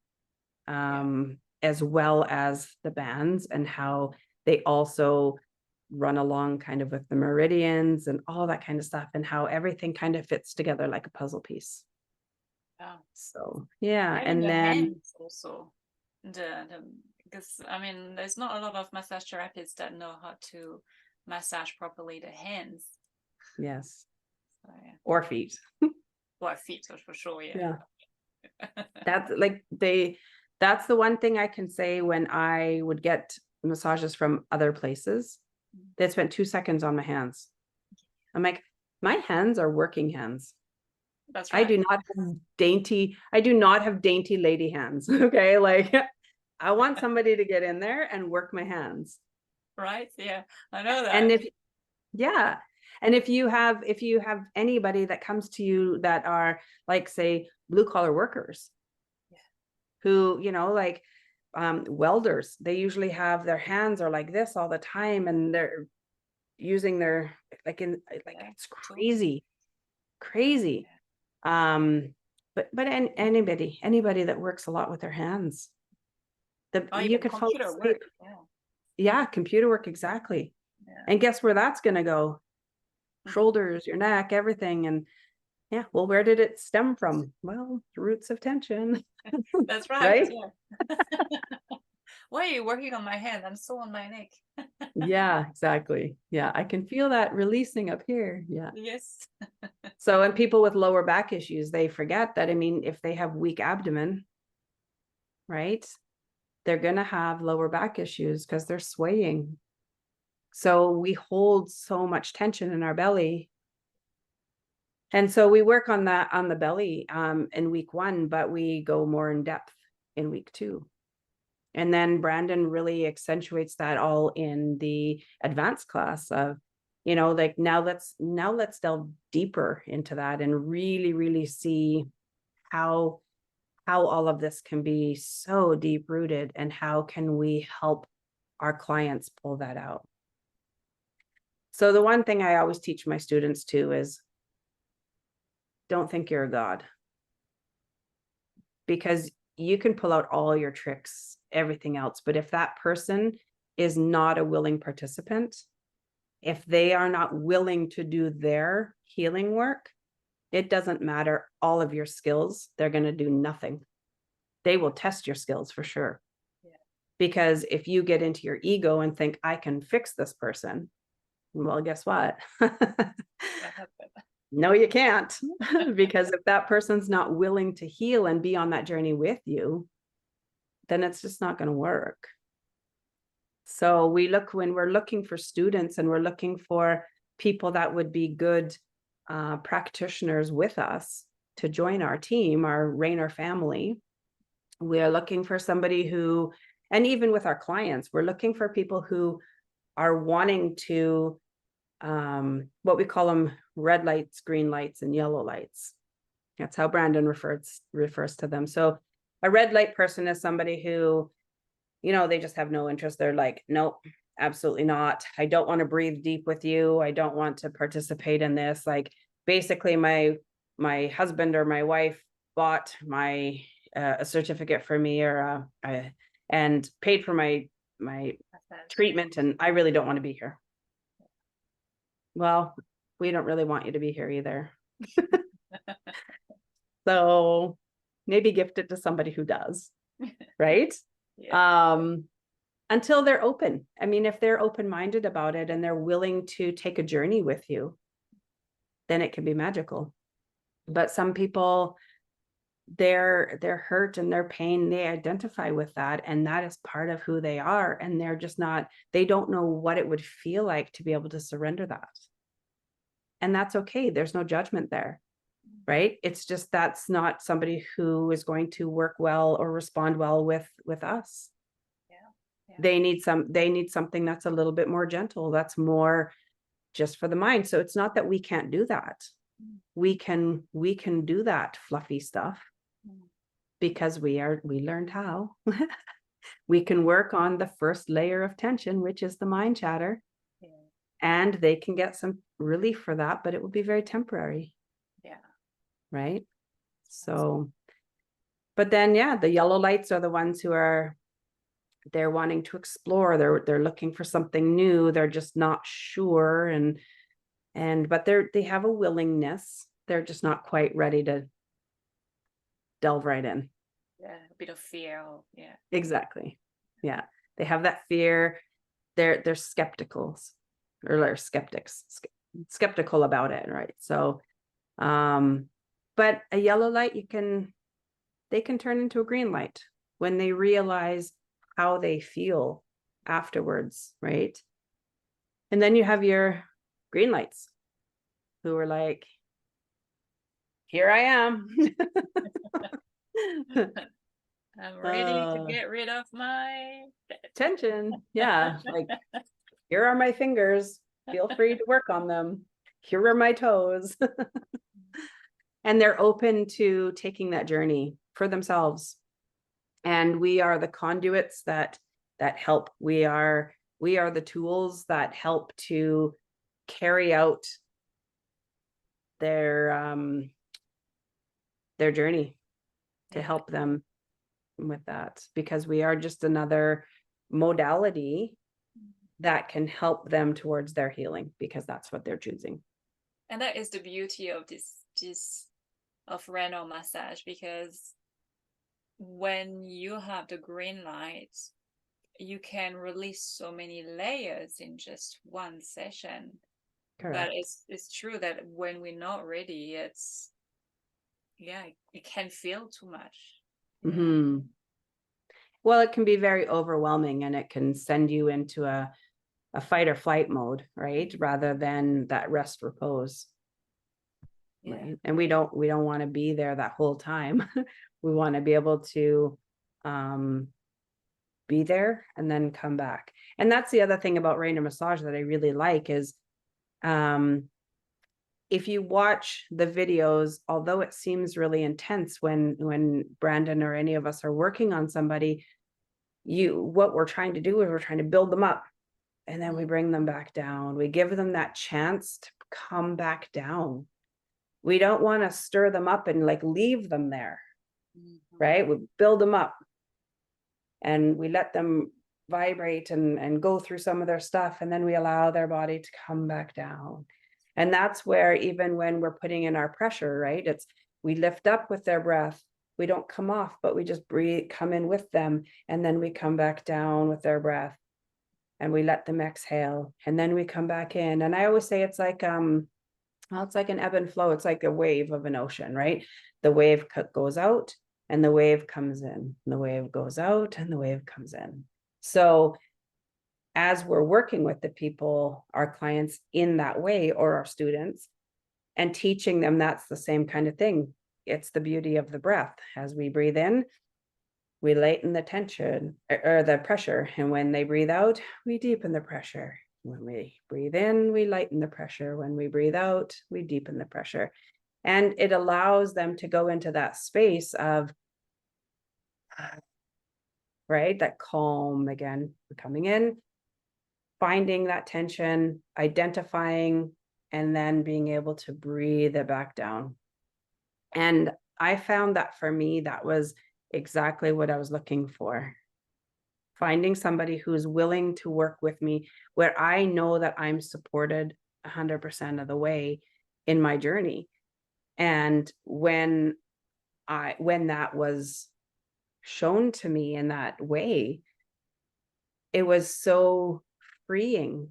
as well as the bands and how they also run along kind of with the meridians and all that kind of stuff, and how everything kind of fits together like a puzzle piece. So yeah, Even and the then hands also, because I mean, there's not a lot of massage therapists that know how to massage properly the hands. yes, So, yeah. or feet. Well, feet for sure. Yeah. That's like that's the one thing I can say when I would get massages from other places. They spent 2 seconds on my hands. I'm like, my hands are working hands. That's right. I do not have dainty lady hands. Okay. Like I want somebody to get in there and work my hands. Right. Yeah. I know that. And if you have anybody that comes to you that are like, say, blue collar workers, who, like welders, they usually have their hands are like this all the time, and they're using their it's crazy. But anybody that works a lot with their hands, you could fall asleep. Computer work, exactly. And guess where that's going to go? Shoulders, your neck, everything. And well, where did it stem from? Well, roots of tension. That's right. Right? Why are you working on my hand? I'm still on my neck. Yeah, exactly. Yeah, I can feel that releasing up here. Yeah. Yes. So, and people with lower back issues, they forget that, I mean, if they have weak abdomen, right, they're going to have lower back issues because they're swaying. So we hold so much tension in our belly. And so we work on that on the belly in week 1, but we go more in depth in week 2. And then Brandon really accentuates that all in the advanced class of, like now let's delve deeper into that and really, really see how all of this can be so deep rooted, and how can we help our clients pull that out. So the one thing I always teach my students too is, don't think you're a god, because you can pull out all your tricks, everything else. But if that person is not a willing participant, if they are not willing to do their healing work, it doesn't matter all of your skills. They're going to do nothing. They will test your skills for sure. Because if you get into your ego and think, I can fix this person, well, guess what? No, you can't. Because if that person's not willing to heal and be on that journey with you, then it's just not going to work. So when we're looking for students and we're looking for people that would be good practitioners with us to join our team, our Raynor family, we're looking for somebody who, and even with our clients, we're looking for people who are wanting to, what we call them, red lights, green lights, and yellow lights. That's how Brandon refers to them. So a red light person is somebody who, they just have no interest. They're like, nope, absolutely not. I don't want to breathe deep with you. I don't want to participate in this. Like, basically my husband or my wife bought my a certificate for me, or and paid for my treatment, and I really don't want to be here. Well, we don't really want you to be here either. So maybe gift it to somebody who does, right? Until they're open. I mean, if they're open-minded about it and they're willing to take a journey with you, then it can be magical. But some people, their hurt and their pain, they identify with that, and that is part of who they are, and they're just not, they don't know what it would feel like to be able to surrender that. And that's okay. There's no judgment there, right? It's just that's not somebody who is going to work well or respond well with us. Yeah. They need something that's a little bit more gentle, that's more just for the mind. So it's not that we can't do that. We can do that fluffy stuff because we learned how. We can work on the first layer of tension, which is the mind chatter. Yeah. And they can get some relief for that, but it will be very temporary. Yeah. Right. So, but then, yeah, the yellow lights are the ones who are, they're wanting to explore. They're looking for something new. They're just not sure. But they have a willingness. They're just not quite ready to delve right in. Yeah. A bit of fear. Yeah. Exactly. Yeah. They have that fear. They're skepticals, or they're skeptical about it. Right. So, but a yellow light, they can turn into a green light when they realize how they feel afterwards, right? And then you have your green lights who are like, here I am. I'm ready to get rid of my tension. Yeah. Like, here are my fingers. Feel free to work on them. Here are my toes. And they're open to taking that journey for themselves. And we are the conduits that help. We are the tools that help to carry out their journey, to help them with that, because we are just another modality that can help them towards their healing, because that's what they're choosing. And that is the beauty of this of Raynor massage, because when you have the green light, you can release so many layers in just one session. Correct. But it's true that when we're not ready, it can feel too much. Mm-hmm. Well, it can be very overwhelming, and it can send you into a fight or flight mode, right? Rather than that rest repose. Yeah. Right. And we don't want to be there that whole time. We want to be able to be there and then come back. And that's the other thing about Raynor Massage that I really like is if you watch the videos, although it seems really intense when Brandon or any of us are working on somebody, what we're trying to do is we're trying to build them up, and then we bring them back down. We give them that chance to come back down. We don't want to stir them up and like leave them there, right? We build them up and we let them vibrate and go through some of their stuff, and then we allow their body to come back down. And that's where, even when we're putting in our pressure, right, we lift up with their breath. We don't come off, but we just breathe, come in with them, and then we come back down with their breath, and we let them exhale, and then we come back in. And I always say it's like it's like an ebb and flow. It's like a wave of an ocean, right? The wave goes out and the wave comes in, and the wave goes out and the wave comes in. So as we're working with the people, our clients, in that way, or our students, and teaching them, that's the same kind of thing. It's the beauty of the breath. As we breathe in, we lighten the tension or the pressure. And when they breathe out, we deepen the pressure. When we breathe in, we lighten the pressure. When we breathe out, we deepen the pressure. And it allows them to go into that space of, right, that calm again, coming in, finding that tension, identifying, and then being able to breathe it back down. And I found that for me, that was exactly what I was looking for. Finding somebody who's willing to work with me, where I know that I'm supported 100% of the way in my journey. And when that was shown to me in that way, it was so freeing,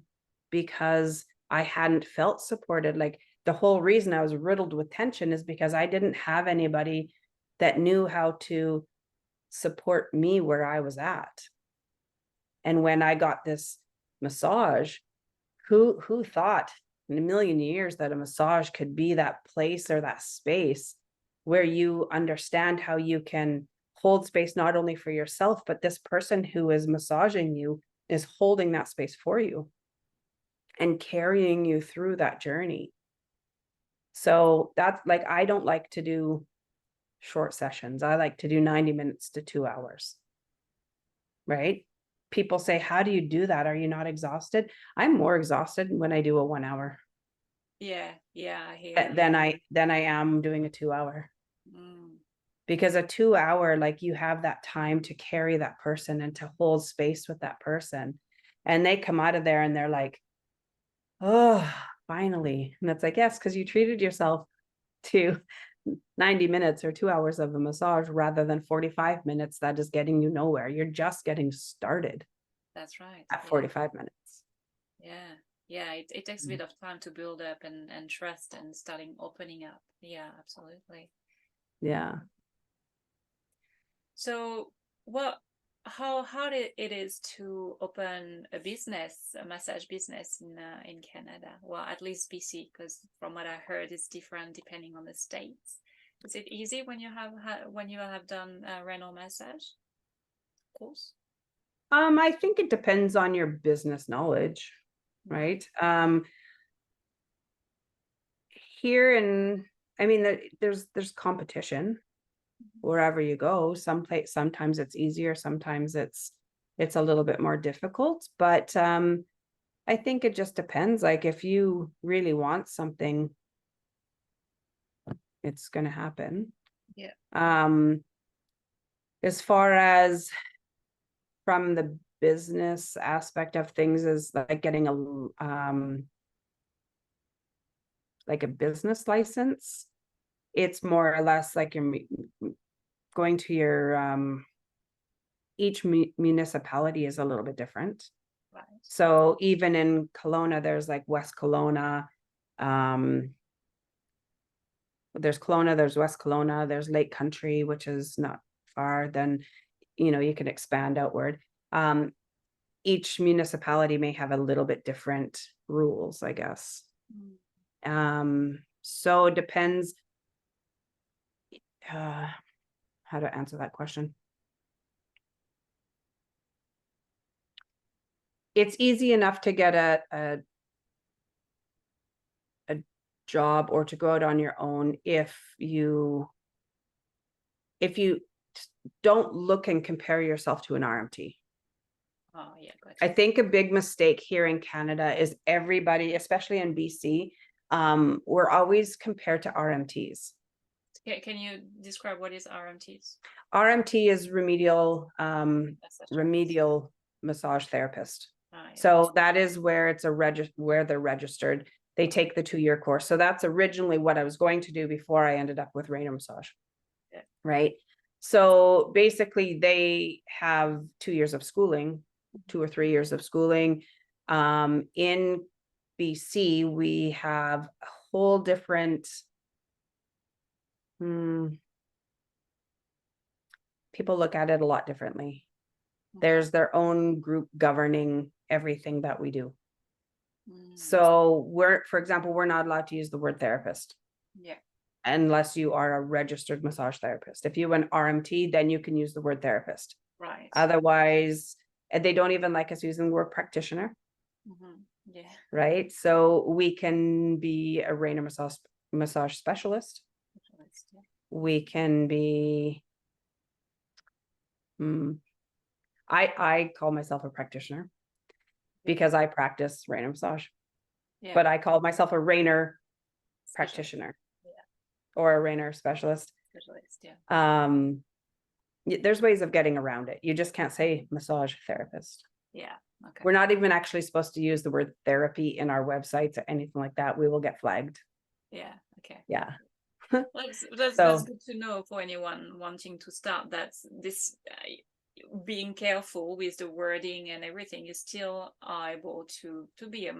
because I hadn't felt supported. Like, the whole reason I was riddled with tension is because I didn't have anybody that knew how to support me where I was at. And when I got this massage, who thought in a million years that a massage could be that place or that space where you understand how you can hold space not only for yourself, but this person who is massaging you is holding that space for you and carrying you through that journey. So that's like, I don't like to do short sessions. I like to do 90 minutes to 2 hours, right? People say, how do you do that? Are you not exhausted? I'm more exhausted when I do a 1 hour. Yeah, I hear you. Than I am doing a 2 hour. Because a 2 hour, like, you have that time to carry that person and to hold space with that person. And they come out of there and they're like, oh, finally. And it's like, yes, because you treated yourself to 90 minutes or 2 hours of a massage rather than 45 minutes that is getting you nowhere. You're just getting started. That's right. At 45 minutes. Yeah, it takes a bit of time to build up and trust and starting opening up. Yeah, absolutely. Yeah. So how it is to open a business, a massage business in Canada? Well, at least BC, because from what I heard, it's different depending on the states. Is it easy when you have done Raynor Massage course? I think it depends on your business knowledge, right? Here in, I mean, there's competition wherever you go. Sometimes it's easier, sometimes it's a little bit more difficult, but I think it just depends. Like, if you really want something, it's going to happen. Yeah. As far as from the business aspect of things, is like getting like a business license. It's more or less like you're going to your each municipality is a little bit different. Right. So even in Kelowna, there's like West Kelowna, there's Kelowna, there's West Kelowna, there's Lake Country, which is not far. Then, you can expand outward. Each municipality may have a little bit different rules, I guess. So it depends how to answer that question. It's easy enough to get a job or to go out on your own if you don't look and compare yourself to an RMT. Oh, yeah, gotcha. I think a big mistake here in Canada is everybody, especially in BC, we're always compared to RMTs. Can you describe what is RMTs? RMT is remedial massage therapist. So that is where it's where they're registered. They take the 2-year course. So that's originally what I was going to do before I ended up with Raynor Massage. Yeah. Right. So basically they have 2 years of schooling, 2 or 3 years of schooling. In BC, we have a whole different, people look at it a lot differently. There's their own group governing everything that we do. So for example, we're not allowed to use the word therapist. Yeah. Unless you are a registered massage therapist. If you an RMT, then you can use the word therapist. Right. Otherwise, and they don't even like us using the word practitioner. Yeah. Right. So we can be a Raynor massage specialist. Yeah. We can be. I call myself a practitioner because I practice Raynor massage. Yeah. But I call myself a Raynor practitioner. Or a Raynor specialist. Yeah. There's ways of getting around it. You just can't say massage therapist. Yeah. Okay. We're not even actually supposed to use the word therapy in our websites or anything like that. We will get flagged. Yeah. Okay. Yeah. That's good to know for anyone wanting to start. That's this being careful with the wording and everything. You still are able to be a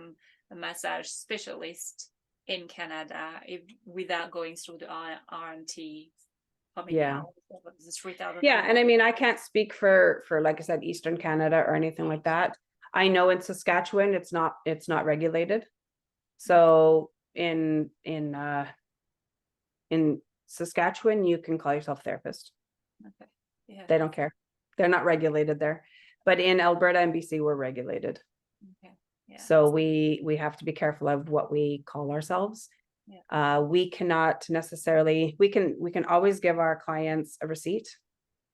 massage specialist in Canada without going through the RMT how many Yeah. hours? What is this, 3,000 Yeah. hours? And I mean, I can't speak for, like I said, Eastern Canada or anything like that. I know in Saskatchewan, it's not regulated. So in Saskatchewan, you can call yourself therapist. Okay. Yeah. They don't care. They're not regulated there. But in Alberta and BC, we're regulated. Okay. Yeah. So we have to be careful of what we call ourselves. Yeah. We cannot necessarily, we can always give our clients a receipt.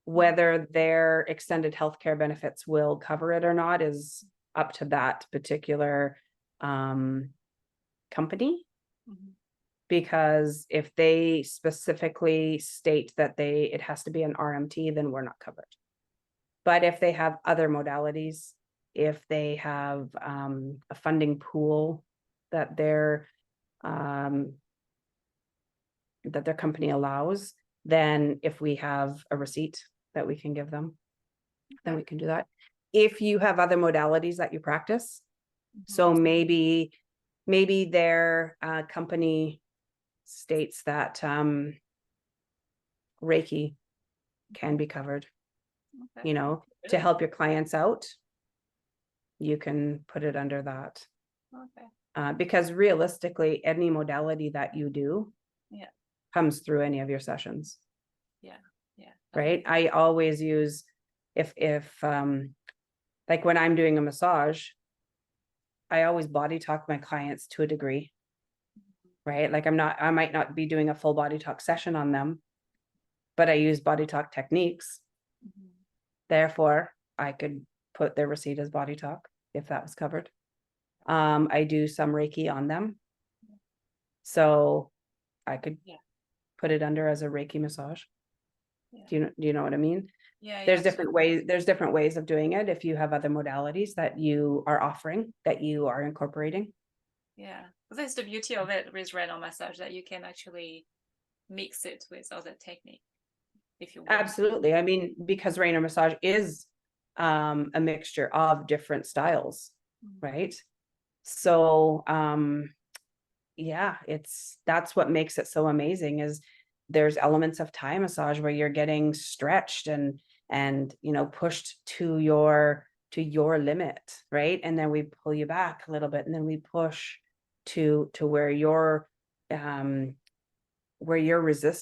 Whether their extended healthcare benefits will cover it or not is up to that particular company. Mhm. Because if they specifically state that it has to be an RMT, then we're not covered. But if they have other modalities, if they have a funding pool that their company allows, then if we have a receipt that we can give them, then we can do that. If you have other modalities that you practice, so maybe their company states that Reiki can be covered, Okay. you know, to help your clients out, you can put it under that. Okay. Because realistically, any modality that you do Yeah. comes through any of your sessions. Yeah. Yeah. Right. I always use, if like when I'm doing a massage, I always body talk my clients to a degree. Right. Like I might not be doing a full body talk session on them, but I use body talk techniques. Therefore, I could put their receipt as body talk if that was covered. I do some Reiki on them. So I could put it under as a Reiki massage. Do you know what I mean? Yeah. There's different ways of doing it. If you have other modalities that you are offering, that you are incorporating. Yeah. That's the beauty of it with Raynor Massage, that you can actually mix it with other technique if you want. Absolutely. I mean, because Raynor Massage is a mixture of different styles, right? So yeah, that's what makes it so amazing, is there's elements of Thai massage where you're getting stretched and you know, pushed to your limit, right? And then we pull you back a little bit, and then we push to where your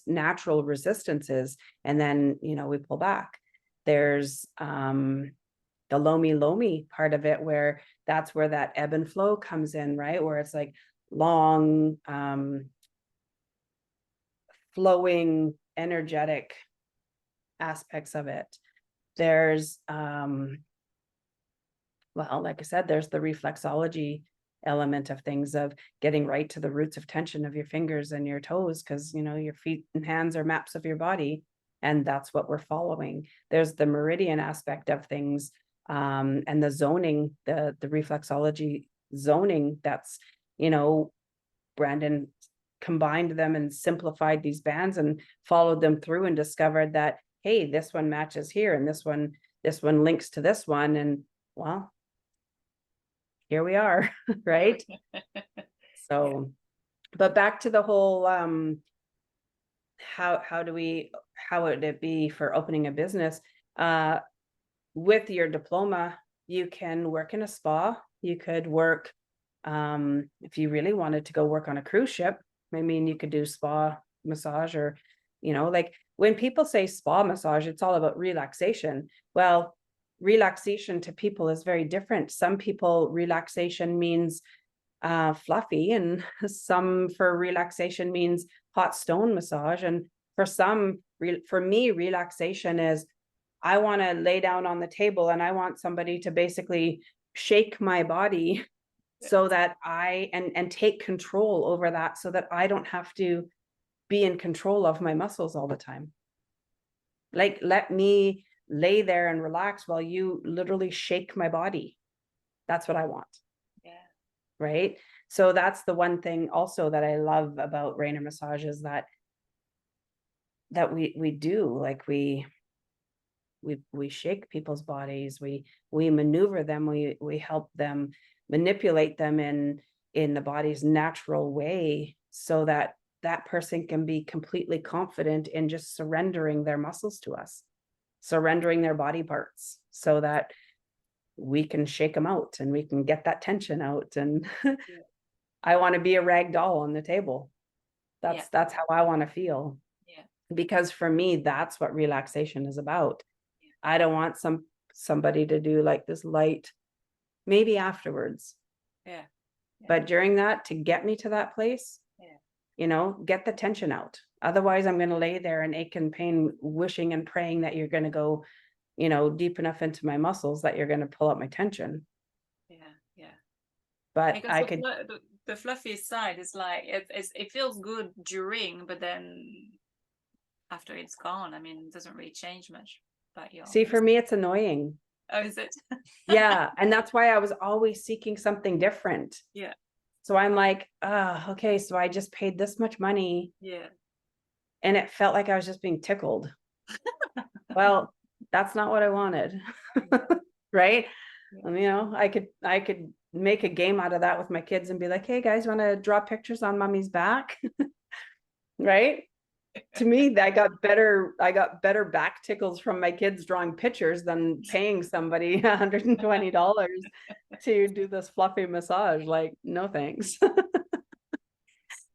natural resistance is, and then, you know, we pull back. There's the lomi part of it, where that's where that ebb and flow comes in, right? Where it's like long flowing energetic aspects of it. There's well, like I said, there's the reflexology element of things, of getting right to the roots of tension of your fingers and your toes, because you know, your feet and hands are maps of your body, and that's what we're following. There's the meridian aspect of things, and the zoning, the reflexology zoning, that's, you know, Brandon combined them and simplified these bands and followed them through and discovered that, hey, this one matches here, and this one links to this one, and well, here we are. Right. So, but back to the whole how would it be for opening a business? With your diploma, you can work in a spa. You could work, if you really wanted to go work on a cruise ship, I mean, you could do spa massage, or, you know, like when people say spa massage, it's all about relaxation. Well, relaxation to people is very different. Some people, relaxation means fluffy, and some, for relaxation, means hot stone massage. And for some, for me, relaxation is, I want to lay down on the table and I want somebody to basically shake my body so that I and take control over that, so that I don't have to be in control of my muscles all the time. Like, let me lay there and relax while you literally shake my body. That's what I want. Yeah. Right. So that's the one thing also that I love about Raynor Massage, is that we do, like, we shake people's bodies, we maneuver them, we help them manipulate them in the body's natural way, so that that person can be completely confident in just surrendering their muscles to us, surrendering their body parts, so that we can shake them out and we can get that tension out. And I want to be a rag doll on the table. That's how I want to feel. Yeah. Because for me, that's what relaxation is about. I don't want somebody to do like this light, maybe afterwards. Yeah. But during that, to get me to that place, get the tension out. Otherwise, I'm going to lay there in ache and pain, wishing and praying that you're going to go, deep enough into my muscles that you're going to pull up my tension. Yeah. But because I could, the fluffy side is like, it feels good during, but then after it's gone, I mean, it doesn't really change much. But see, for me, it's annoying. Oh, is it? Yeah. And that's why I was always seeking something different. Yeah. So I'm like, okay, so I just paid this much money. Yeah. And it felt like I was just being tickled. Well, that's not what I wanted. Right. And, I could make a game out of that with my kids and be like, hey guys, want to draw pictures on mommy's back? Right. To me, I got better back tickles from my kids drawing pictures than paying somebody $120 to do this fluffy massage. Like, no thanks. If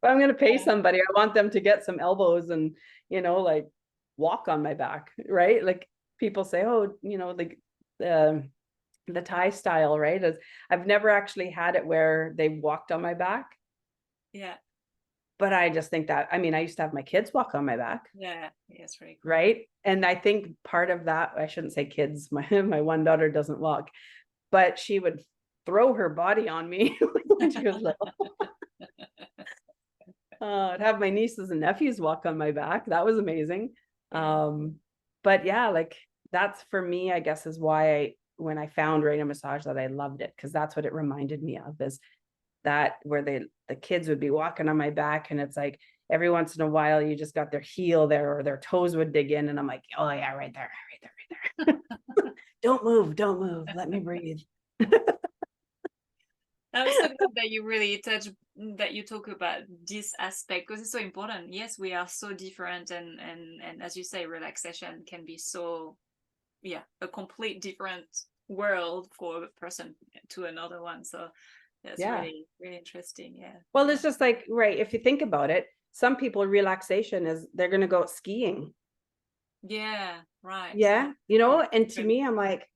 I'm going to pay somebody, I want them to get some elbows and, like walk on my back, right? Like people say, oh, like the Thai style, right? I've never actually had it where they walked on my back. Yeah. But I just think that, I used to have my kids walk on my back. Yeah. Yes, very cool. Right. And I think part of that, I shouldn't say kids, my one daughter doesn't walk, but she would throw her body on me when she was little. I'd have my nieces and nephews walk on my back. That was amazing. But yeah, like that's for me, I guess, is why when I found Raynor Massage, that I loved it, because that's what it reminded me of, is that where the kids would be walking on my back, and it's like every once in a while you just got their heel there or their toes would dig in, and I'm like, oh yeah, right there. don't move, let me breathe. I'm so glad that you really that you talk about this aspect, because it's so important. Yes, we are so different, and as you say, relaxation can be so, a complete different world for a person to another one. So that's really, really interesting. Yeah. Well, it's just like, right, if you think about it, some people, relaxation is they're going to go skiing. Yeah, right. Yeah. And to me, I'm like,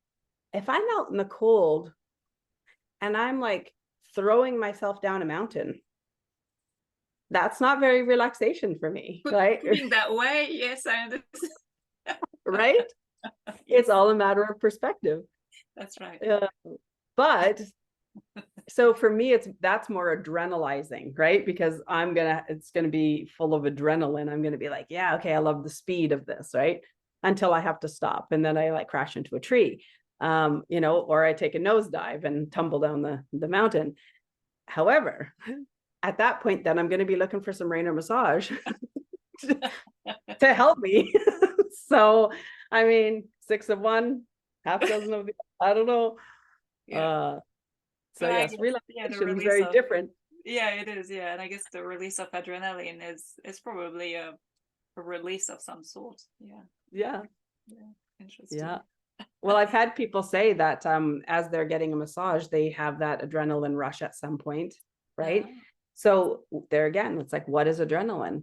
if I'm out in the cold and I'm like throwing myself down a mountain, that's not very relaxation for me. Right. Putting that way. Yes, I understand. Right. It's all a matter of perspective. That's right. But so for me, that's more adrenalizing, right? Because it's gonna be full of adrenaline. I'm gonna be like, yeah, okay, I love the speed of this, right? Until I have to stop, and then I like crash into a tree, or I take a nosedive and tumble down the mountain. However, at that point, then I'm gonna be looking for some Raynor Massage to help me. So, 6 of one, half dozen of the, I don't know. So yes, relaxation is very different. Yeah, it is. Yeah, and I guess the release of adrenaline is probably a release of some sort. Yeah. Interesting. Yeah. Well, I've had people say that as they're getting a massage, they have that adrenaline rush at some point, right? So there again, it's like, what is adrenaline?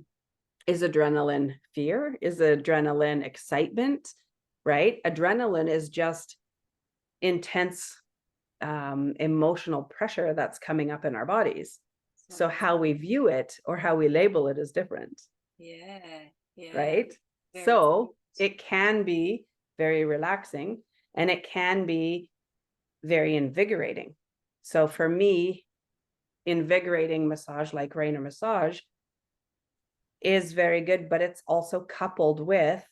Is adrenaline fear? Is adrenaline excitement? Right? Adrenaline is just intense emotional pressure that's coming up in our bodies. So how we view it or how we label it is different. Yeah. Right. So it can be very relaxing, and it can be very invigorating. So for me, invigorating massage like Raynor Massage is very good, but it's also coupled with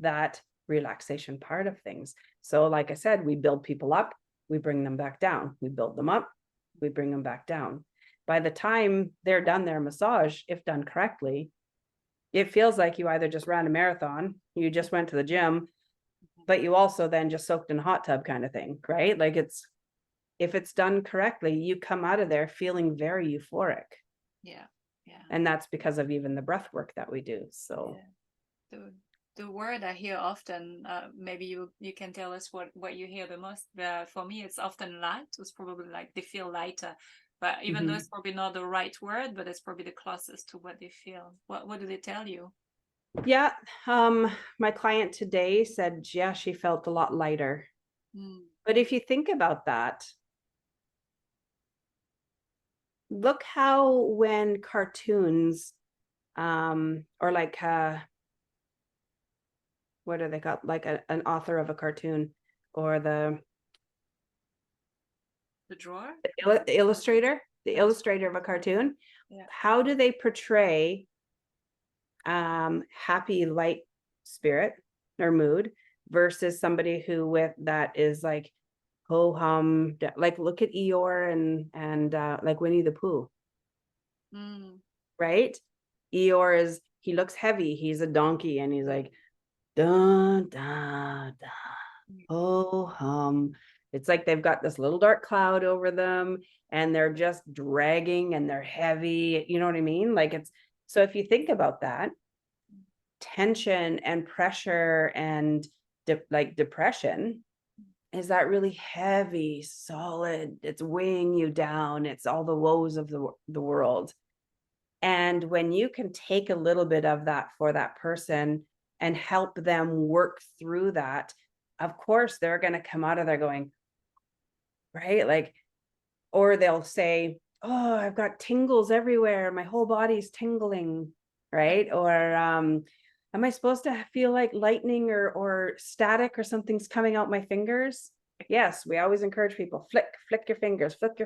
that relaxation part of things. So like I said, we build people up, we bring them back down. We build them up, we bring them back down. By the time they're done their massage, if done correctly, it feels like you either just ran a marathon, you just went to the gym, but you also then just soaked in a hot tub kind of thing, right? Like if it's done correctly, you come out of there feeling very euphoric. Yeah. Yeah. And that's because of even the breath work that we do. So the word I hear often, maybe you can tell us what you hear the most. For me, it's often light. It's probably like they feel lighter, but even though it's probably not the right word, but it's probably the closest to what they feel. What do they tell you? yeah, my client today said, yeah, she felt a lot lighter. But if you think about that, look how when cartoons, or like what do they got? Like an author of a cartoon, or the drawer, illustrator, the illustrator of a cartoon. Yeah. How do they portray happy, light spirit or mood versus somebody who with that is like ho hum, like look at Eeyore and like Winnie the Pooh, right? Eeyore is, he looks heavy, he's a donkey, and he's like dun dun dun ho hum. It's like they've got this little dark cloud over them and they're just dragging and they're heavy, you know what I mean? Like it's, so if you think about that, tension and pressure and like depression is that really heavy, solid, it's weighing you down, it's all the woes of the world. And when you can take a little bit of that for that person and help them work through that, of course they're going to come out of there going, right, like, or they'll say, oh, I've got tingles everywhere, my whole body's tingling, right? Or am I supposed to feel like lightning or static or something's coming out my fingers? Yes, we always encourage people, flick your fingers, flick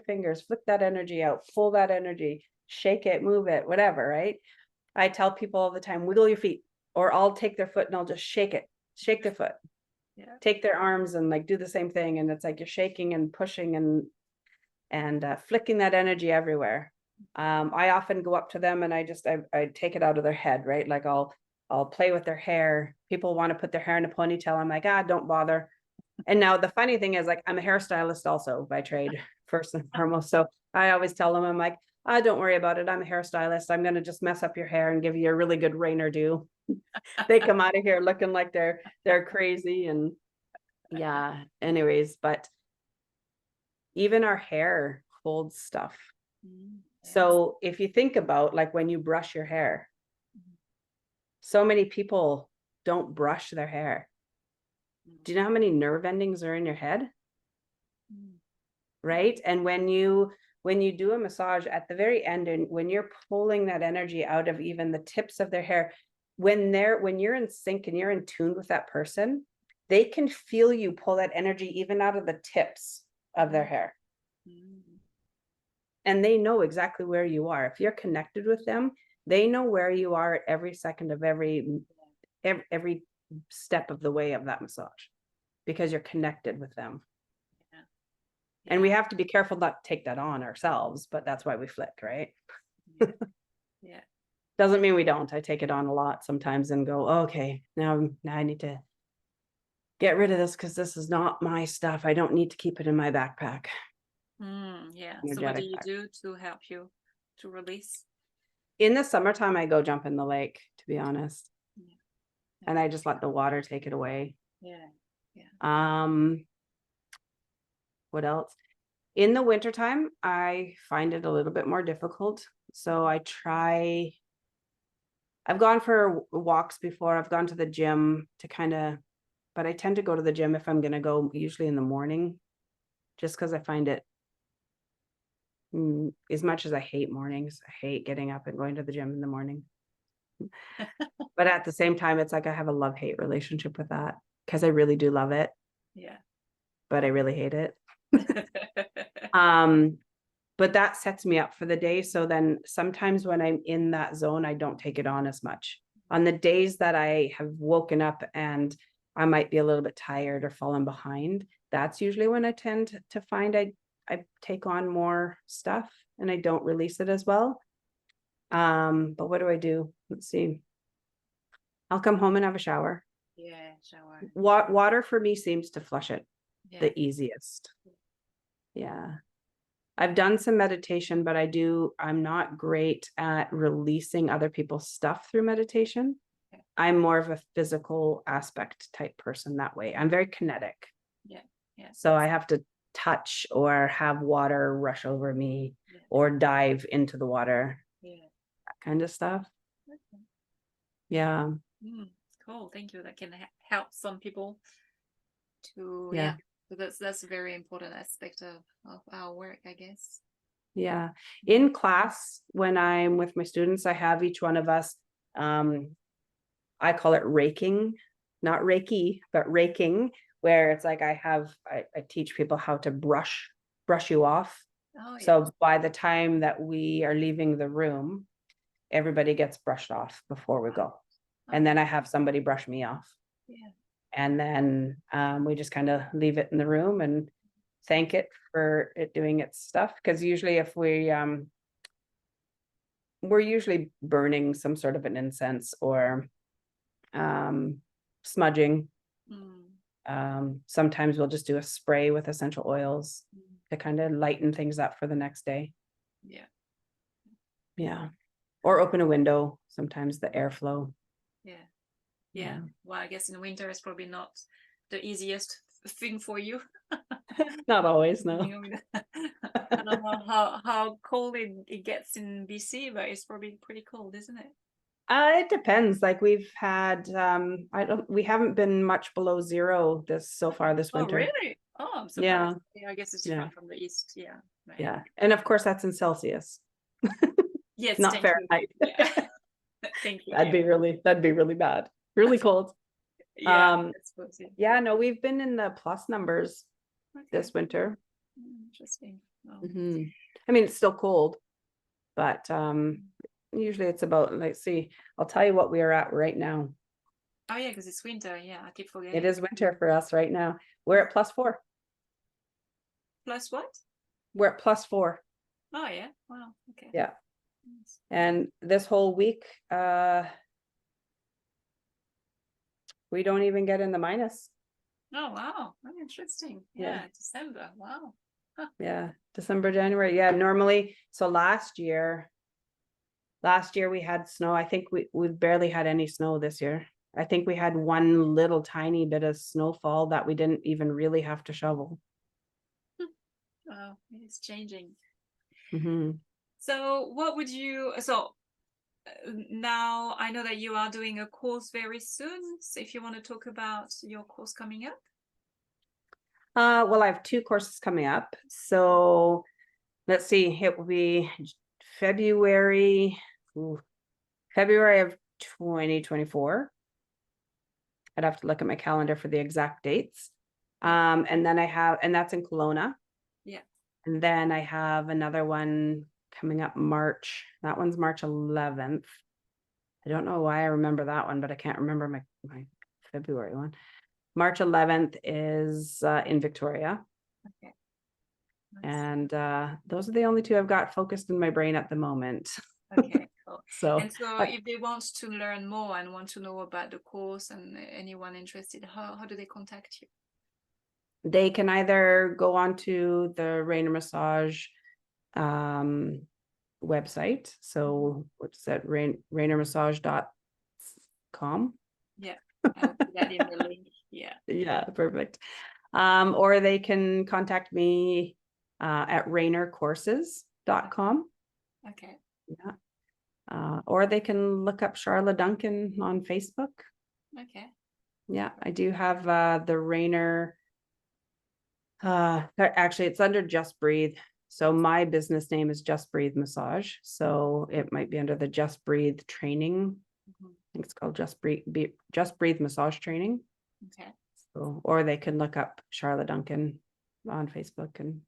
that energy out, pull that energy, shake it, move it, whatever, right? I tell people all the time, wiggle your feet, or I'll take their foot and I'll just shake it, shake their foot. Yeah. Take their arms and like do the same thing. And it's like you're shaking and pushing and flicking that energy everywhere. I often go up to them and I take it out of their head, right? Like I'll play with their hair. People want to put their hair in a ponytail. I'm like, don't bother. And now the funny thing is, like, I'm a hairstylist also by trade, first and foremost. So I always tell them, I'm like, don't worry about it. I'm a hairstylist. I'm going to just mess up your hair and give you a really good Raynor do. They come out of here looking like they're crazy. And yeah, anyways, but even our hair holds stuff. Yes. So if you think about like when you brush your hair, so many people don't brush their hair. Do you know how many nerve endings are in your head? Right? And when you do a massage at the very end, and when you're pulling that energy out of even the tips of their hair, when you're in sync and you're in tune with that person, they can feel you pull that energy even out of the tips of their hair. And they know exactly where you are. If you're connected with them, they know where you are at every second of every step of the way of that massage, because you're connected with them. Yeah. And we have to be careful not to take that on ourselves, but that's why we flick, right? Yeah. Doesn't mean we don't. I take it on a lot sometimes and go, okay, now I need to get rid of this because this is not my stuff. I don't need to keep it in my backpack. Yeah. So what do you do to help you to release? In the summertime, I go jump in the lake, to be honest. Yeah. And I just let the water take it away. Yeah. Yeah. What else? In the wintertime, I find it a little bit more difficult. So I've gone for walks before. I've gone to the gym but I tend to go to the gym if I'm going to go, usually in the morning, just because I find it, as much as I hate mornings, I hate getting up and going to the gym in the morning. But at the same time, it's like I have a love-hate relationship with that, because I really do love it. Yeah. But I really hate it. But that sets me up for the day. So then sometimes when I'm in that zone, I don't take it on as much. On the days that I have woken up and I might be a little bit tired or fallen behind, that's usually when I tend to find I take on more stuff and I don't release it as well. But what do I do? Let's see. I'll come home and have a shower. Yeah, shower. Water for me seems to flush it the easiest. Yeah. I've done some meditation, but I'm not great at releasing other people's stuff through meditation. Okay. I'm more of a physical aspect type person that way. I'm very kinetic. Yeah. Yeah. So I have to touch or have water rush over me or dive into the water. Yeah. That kind of stuff. Okay. Yeah. Cool. Thank you. That can help some people to, Yeah. So that's a very important aspect of our work, I guess. Yeah. In class, when I'm with my students, I have each one of us, I call it raking, not Reiki, but raking, where it's like I teach people how to brush you off. Oh, yeah. So by the time that we are leaving the room, everybody gets brushed off before we go. And then I have somebody brush me off. Yeah. And then we just kind of leave it in the room and thank it for it doing its stuff. Because usually if we're usually burning some sort of an incense or smudging. Sometimes we'll just do a spray with essential oils to kind of lighten things up for the next day. Yeah. Yeah. Or open a window, sometimes the airflow. Yeah. Well, I guess in winter it's probably not the easiest thing for you. Not always, no. I don't know how cold it gets in BC, but it's probably pretty cold, isn't it? It depends. Like we've had, we haven't been much below zero so far this winter. Oh, really? Oh, I'm surprised. Yeah, I guess it's different from the east. Yeah. Right. Yeah. And of course that's in Celsius. Yes. Not Fahrenheit. Yeah. Thank you. That'd be really bad. Really cold. Yeah. Yeah, no, we've been in the plus numbers this winter. Interesting. I mean, it's still cold, but usually it's about, let's see, I'll tell you what we are at right now. Oh yeah, because it's winter. Yeah, I keep forgetting. It is winter for us right now. We're at +4. Plus what? We're at +4. Oh yeah. Wow. Okay. Yeah. And this whole week, we don't even get in the minus. Oh wow, very interesting. Yeah. December. Wow. Huh. Yeah, December, January. Yeah, normally. So last year we had snow. I think we've barely had any snow this year. I think we had one little tiny bit of snowfall that we didn't even really have to shovel. Wow, it's changing. Mm-hmm. So now I know that you are doing a course very soon. So if you want to talk about your course coming up. Well, I have 2 courses coming up. So let's see, it will be February of 2024. I'd have to look at my calendar for the exact dates. And then and that's in Kelowna. Yeah. And then I have another one coming up March. That one's March 11th. I don't know why I remember that one, but I can't remember my February one. March 11th is in Victoria. Okay. Nice. And those are the only 2 I've got focused in my brain at the moment. Okay, cool. So if they want to learn more and want to know about the course and anyone interested, how do they contact you? They can either go on to the Raynor Massage website. So what's that? raynormassage.com. Yeah. I'll put that in the link. Yeah. Yeah, perfect. Or they can contact me at raynorcourses.com. Okay. Yeah. Or they can look up Sharla Duncan on Facebook. Okay. Yeah, I do have the Raynor. Actually, it's under Just Breathe. So my business name is Just Breathe Massage. So it might be under the Just Breathe training. I think it's called Just Breathe Massage Training. Okay. So, or they can look up Sharla Duncan on Facebook. And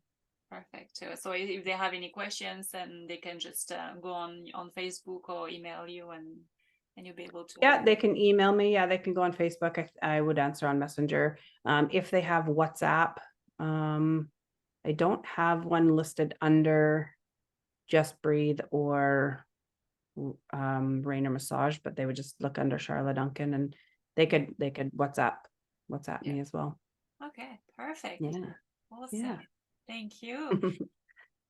perfect. So if they have any questions, then they can just go on Facebook or email you, and you'll be able to. Yeah, they can email me. Yeah, they can go on Facebook. I would answer on Messenger. If they have WhatsApp, I don't have one listed under Just Breathe or Raynor Massage, but they would just look under Sharla Duncan, and they could WhatsApp me as well. Okay, perfect. Yeah. Awesome. Yeah. Thank you.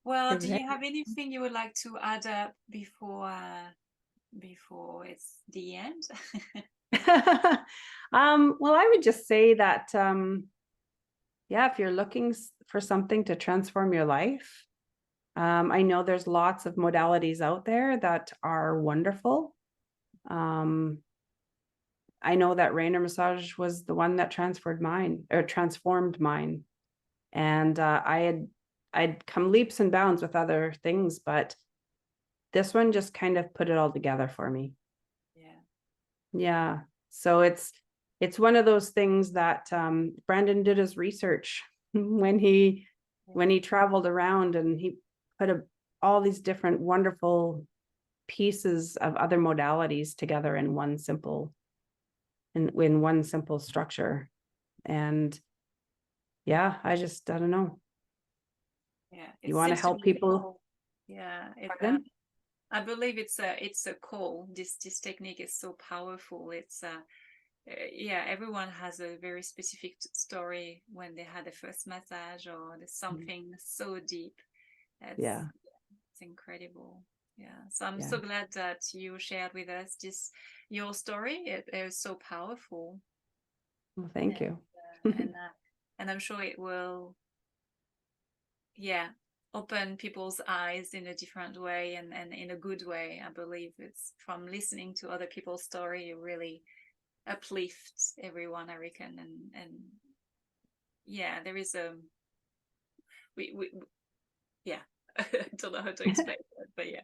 Well, do Okay. you have anything you would like to add up before it's the end? Well, I would just say that, yeah, if you're looking for something to transform your life, I know there's lots of modalities out there that are wonderful. I know that Raynor Massage was the one that transformed mine. And I'd come leaps and bounds with other things, but this one just kind of put it all together for me. Yeah. Yeah. So it's one of those things that Brandon did his research when he traveled around, and he put all these different wonderful pieces of other modalities together in one simple structure. And yeah, I don't know. Yeah. You want to help people? Cool. Yeah. I believe it's a call. This technique is so powerful. It's yeah, everyone has a very specific story when they had the first massage, or there's something so deep. Yeah. It's incredible. Yeah. So I'm Yeah. so glad that you shared with us your story. It is so powerful. Well, thank you. And I'm sure it will, yeah, open people's eyes in a different way, and in a good way. I believe it's from listening to other people's story, it really uplifts everyone, I reckon. And yeah, there is we yeah, I don't know how to explain it, but yeah,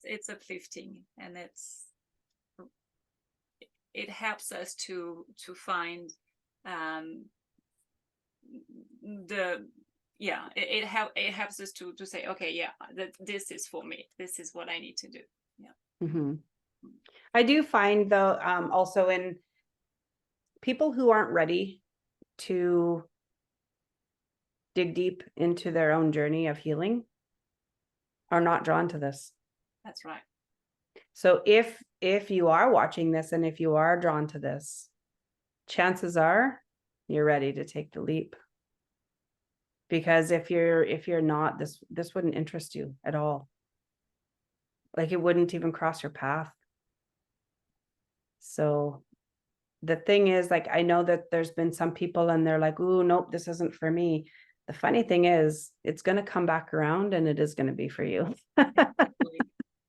it's uplifting, and it helps us to find the yeah, it helps us to say, okay, yeah, this is for me, this is what I need to do. Yeah. Mm-hmm. I do find, though, also in people who aren't ready to dig deep into their own journey of healing are not drawn to this. That's right. So if you are watching this, and if you are drawn to this, chances are you're ready to take the leap. Because if you're not, this wouldn't interest you at all. Like, it wouldn't even cross your path. So the thing is, like, I know that there's been some people and they're like, "Ooh, nope, this isn't for me." The funny thing is, it's going to come back around, and it is going to be for you.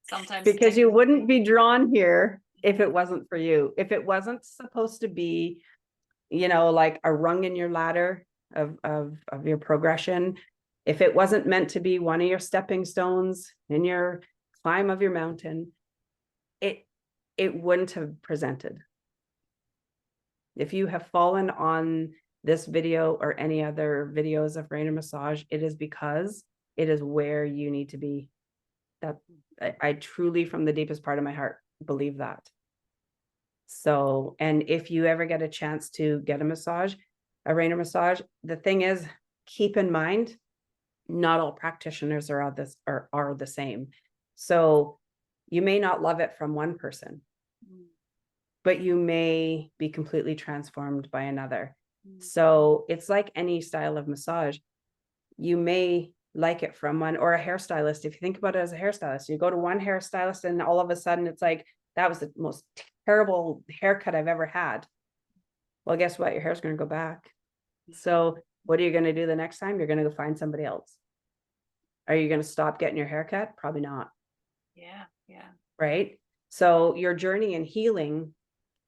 Sometimes because you wouldn't be drawn here if it wasn't for you. If it wasn't supposed to be, like a rung in your ladder of your progression, if it wasn't meant to be one of your stepping stones in your climb of your mountain, it wouldn't have presented. If you have fallen on this video or any other videos of Raynor Massage, it is because it is where you need to be. That I truly, from the deepest part of my heart, believe that. So, and if you ever get a chance to get a Raynor massage, the thing is, keep in mind, not all practitioners are the same. So you may not love it from one person, but you may be completely transformed by another. So it's like any style of massage. You may like it from one, or a hairstylist. If you think about it as a hairstylist, you go to one hairstylist and all of a sudden it's like, that was the most terrible haircut I've ever had. Well, guess what? Your hair's going to go back. So what are you going to do the next time? You're going to go find somebody else. Are you going to stop getting your haircut? Probably not. Yeah. Yeah. Right. So your journey in healing,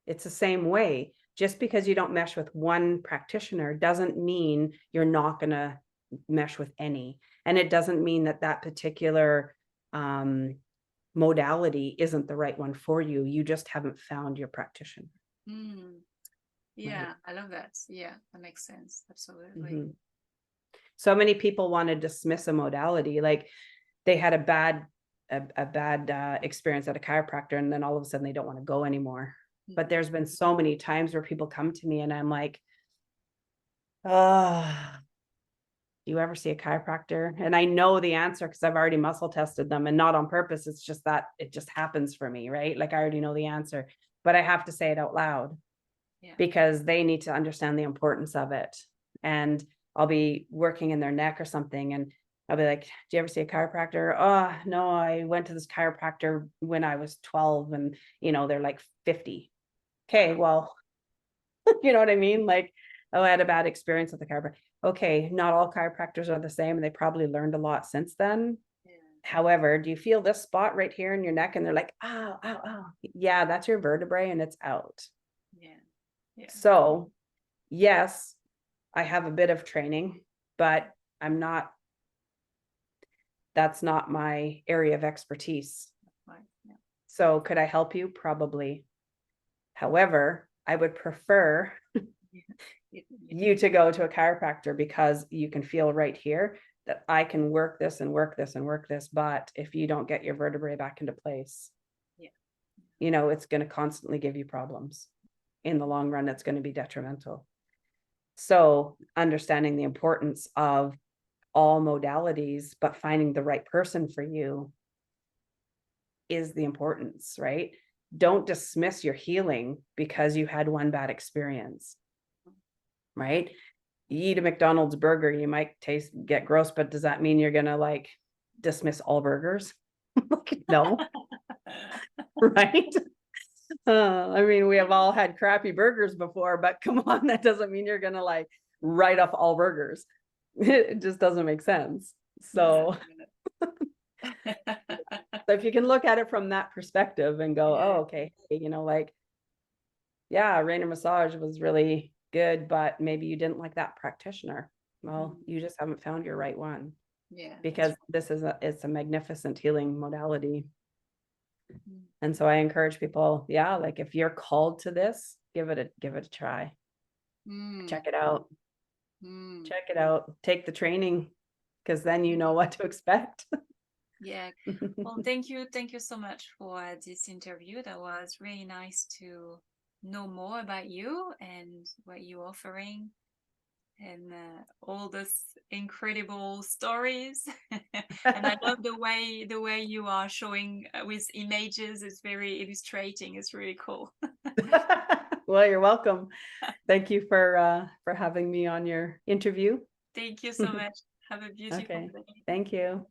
it's the same way. Just because you don't mesh with one practitioner doesn't mean you're not going to mesh with any. And it doesn't mean that particular modality isn't the right one for you. You just haven't found your practitioner. Yeah, right. I love that. Yeah, that makes sense. Absolutely. So many people want to dismiss a modality, like they had a bad experience at a chiropractor, and then all of a sudden they don't want to go anymore. But there's been so many times where people come to me and I'm like, oh, do you ever see a chiropractor? And I know the answer because I've already muscle tested them, and not on purpose. It's just that it just happens for me, right? Like, I already know the answer, but I have to say it out loud because they need to understand the importance of it. And I'll be working in their neck or something, and I'll be like, do you ever see a chiropractor? Oh, no, I went to this chiropractor when I was 12 and, they're like 50. Okay, well, you know what I mean? Like, oh, I had a bad experience with the chiropractor. Okay, not all chiropractors are the same, and they probably learned a lot since then. Yeah. However, do you feel this spot right here in your neck? And they're like, oh, oh, oh. Yeah, that's your vertebrae and it's out. Yeah. Yeah. So, yes, I have a bit of training, but that's not my area of expertise. Right. Yeah. So could I help you? Probably. However, I would prefer you to go to a chiropractor because you can feel right here that I can work this and work this and work this. But if you don't get your vertebrae back into place, it's going to constantly give you problems. In the long run, it's going to be detrimental. So understanding the importance of all modalities, but finding the right person for you is the importance, right? Don't dismiss your healing because you had one bad experience, right? You eat a McDonald's burger, you might get gross, but does that mean you're going to like dismiss all burgers? No. Right? I mean, we have all had crappy burgers before, but come on, that doesn't mean you're going to like write off all burgers. It just doesn't make sense. So, so if you can look at it from that perspective and go, oh, okay, Raynor Massage was really good, but maybe you didn't like that practitioner. Well, you just haven't found your right one. Yeah. Because it's a magnificent healing modality. And so I encourage people, like if you're called to this, give it a try. Check it out. Check it out. Take the training, because then you know what to expect. Yeah. Well, thank you so much for this interview. That was really nice to know more about you and what you're offering, and all those incredible stories. And I love the way you are showing with images. It's very illustrating. It's really cool. Well, you're welcome. Thank you for having me on your interview. Thank you so much. Have a beautiful day. Thank you.